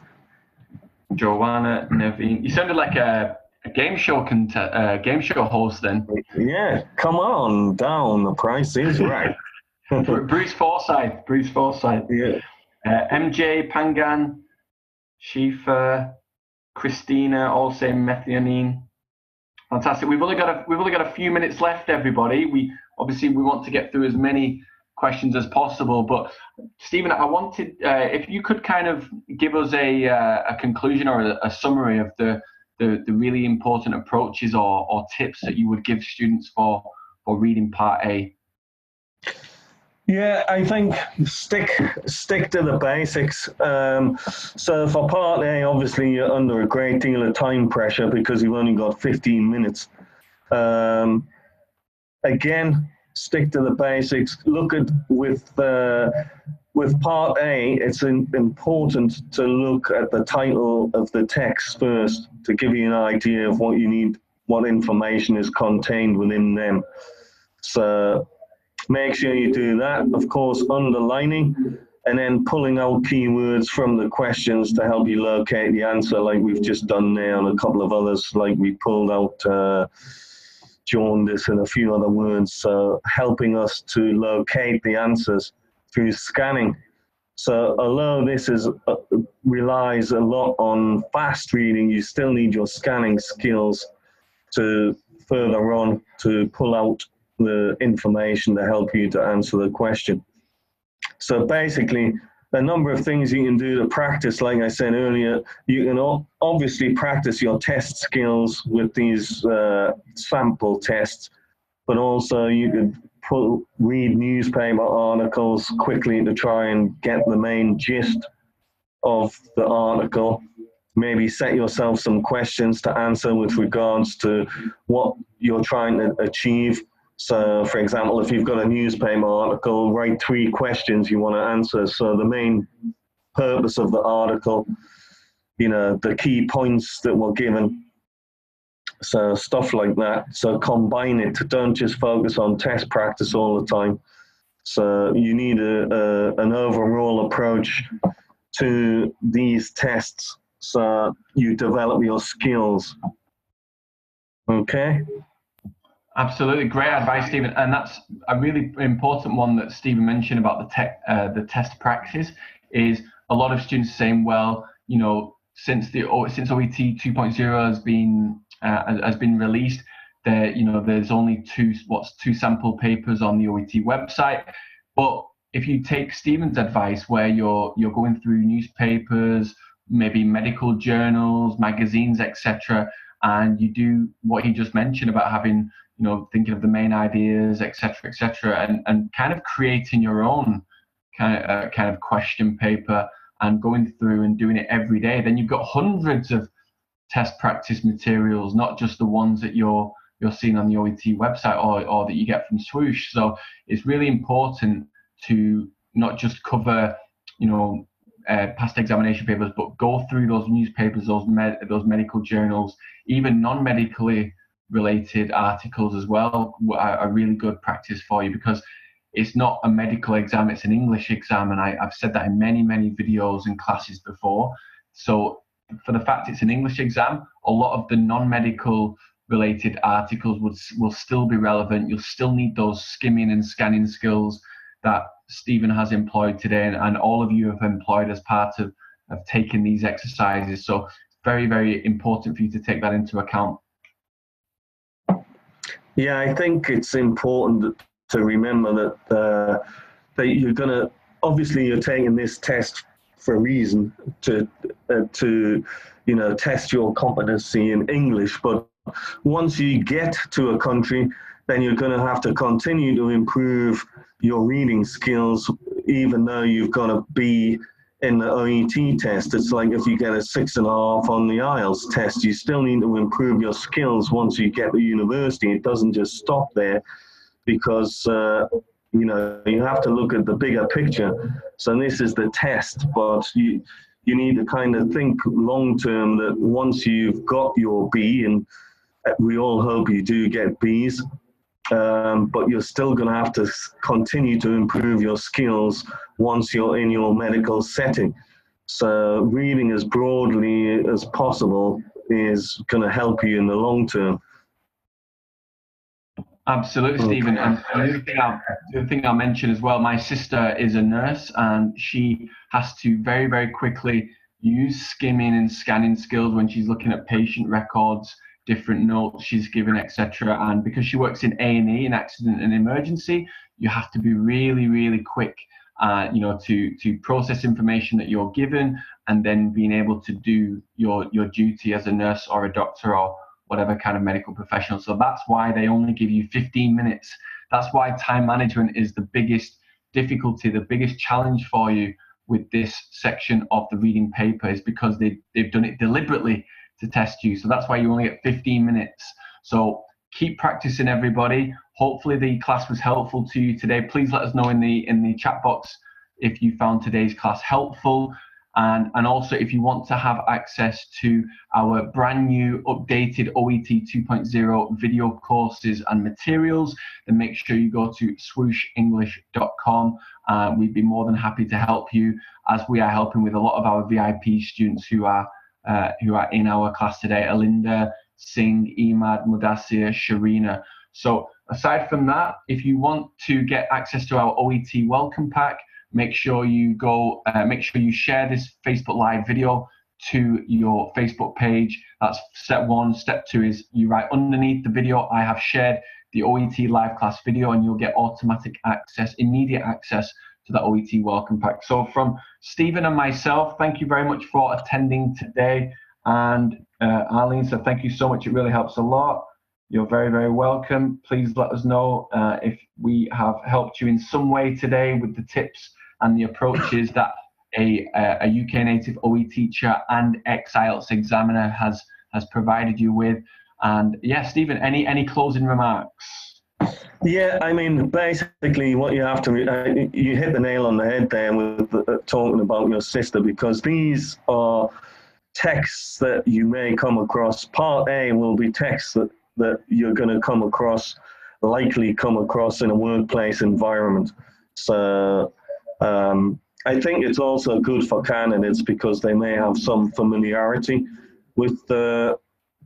[SPEAKER 1] Joanna, Naveen. You sounded like a game show game show host then.
[SPEAKER 2] Yeah, come on down. The price is right.
[SPEAKER 1] Bruce Forsyth.
[SPEAKER 2] Yeah.
[SPEAKER 1] MJ, Pangan, Shifa, Christina, all say methionine. Fantastic. We've only got a few minutes left, everybody. We want to get through as many questions as possible. But Stephen, I wanted if you could kind of give us a conclusion or a summary of the really important approaches or tips that you would give students for reading Part A.
[SPEAKER 2] Yeah, I think stick to the basics. So for Part A, obviously you're under a great deal of time pressure because you've only got 15 minutes. Again, stick to the basics. Look at with Part A, it's important to look at the title of the text first to give you an idea of what you need, what information is contained within them. So make sure you do that. Of course, underlining and then pulling out keywords from the questions to help you locate the answer, like we've just done there, and a couple of others, like we pulled out jaundice and a few other words. So helping us to locate the answers through scanning. So although this relies a lot on fast reading, you still need your scanning skills to further on to pull out the information to help you to answer the question. So basically, a number of things you can do to practice. Like I said earlier, you can obviously practice your test skills with these sample tests, but also you could read newspaper articles quickly to try and get the main gist of the article. Maybe set yourself some questions to answer with regards to what you're trying to achieve. So, for example, if you've got a newspaper article, write 3 questions you want to answer. So the main purpose of the article, the key points that were given. So stuff like that. So combine it. Don't just focus on test practice all the time. So you need an overall approach to these tests so you develop your skills. Okay?
[SPEAKER 1] Absolutely, great advice, Stephen. And that's a really important one that Stephen mentioned about the test practice. Is a lot of students saying, well, since OET 2.0 has been released, there's only two sample papers on the OET website. But if you take Stephen's advice, where you're going through newspapers, maybe medical journals, magazines, etc., and you do what he just mentioned about having, thinking of the main ideas, etc., and kind of creating your own kind of question paper and going through and doing it every day. Then you've got hundreds of test practice materials, not just the ones that you're seeing on the OET website or that you get from Swoosh. So it's really important to not just cover, past examination papers, but go through those newspapers, those medical journals, even non-medically related articles as well are really good practice for you, because it's not a medical exam, it's an English exam. And I've said that in many, many videos and classes before. So for the fact it's an English exam, a lot of the non-medical related articles will still be relevant. You'll still need those skimming and scanning skills that Stephen has employed today, and all of you have employed as part of taking these exercises. So very, very important for you to take that into account.
[SPEAKER 2] Yeah, I think it's important to remember that you're taking this test for a reason, to test your competency in English. But once you get to a country, then you're going to have to continue to improve your reading skills, even though you've got a B in the OET test. It's like if you get a 6.5 on the IELTS test, you still need to improve your skills once you get to university. It doesn't just stop there, because you have to look at the bigger picture. So this is the test, but you need to kind of think long term, that once you've got your B, and we all hope you do get Bs, but you're still going to have to continue to improve your skills once you're in your medical setting. So reading as broadly as possible is going to help you in the long term.
[SPEAKER 1] Absolutely, Stephen. And the other thing I'll mention as well, my sister is a nurse, and she has to very, very quickly use skimming and scanning skills when she's looking at patient records, different notes she's given, etc. And because she works in A&E, in accident and emergency, you have to be really, really quick, to process information that you're given, and then being able to do your duty as a nurse or a doctor or whatever kind of medical professional. So that's why they only give you 15 minutes. That's why time management is the biggest difficulty, the biggest challenge for you with this section of the reading paper, is because they've done it deliberately to test you. So that's why you only get 15 minutes. So keep practicing, everybody. Hopefully the class was helpful to you today. Please let us know in the chat box if you found today's class helpful. And also, if you want to have access to our brand new updated OET 2.0 video courses and materials, then make sure you go to swooshenglish.com. We'd be more than happy to help you, as we are helping with a lot of our VIP students who are in our class today: Alinda, Singh, Emad, Mudassir, Sharina. So aside from that, if you want to get access to our OET welcome pack, make sure you share this Facebook Live video to your Facebook page. That's step one. Step two is you write underneath the video, I have shared the OET live class video, and you'll get automatic access, immediate access to the OET welcome pack. So from Stephen and myself, thank you very much for attending today. And Arlene, so thank you so much. It really helps a lot. You're very, very welcome. Please let us know if we have helped you in some way today with the tips and the approaches that a UK native OE teacher and ex-IELTS examiner has provided you with. And yeah, Stephen, any closing remarks?
[SPEAKER 2] Yeah, I mean, basically what you have to, you hit the nail on the head there with talking about your sister, because these are texts that you may come across. Part A will be texts that you're going to likely come across in a workplace environment. So I think it's also good for candidates, because they may have some familiarity with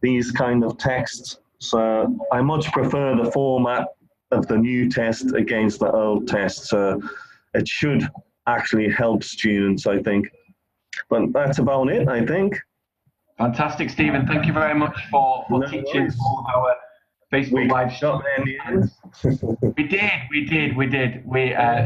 [SPEAKER 2] these kind of texts. So I much prefer the format of the new test against the old test. So it should actually help students, I think. But that's about it, I think.
[SPEAKER 1] Fantastic, Stephen. Thank you very much for teaching all of our Facebook Live students. We did.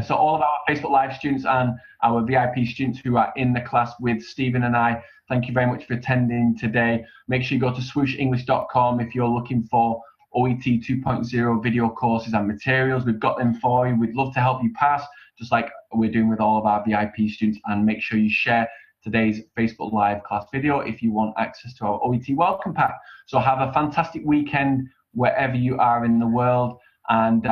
[SPEAKER 1] So all of our Facebook Live students and our VIP students who are in the class with Stephen and I, Thank you very much for attending today. Make sure you go to swooshenglish.com if you're looking for OET 2.0 video courses and materials. We've got them for you. We'd love to help you pass, just like we're doing with all of our VIP students. And make sure you share today's Facebook Live class video if you want access to our OET Welcome Pack. So have a fantastic weekend wherever you are in the world. And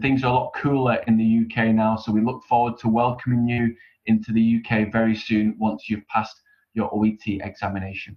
[SPEAKER 1] things are a lot cooler in the UK now. So we look forward to welcoming you into the UK very soon once you've passed your OET examination.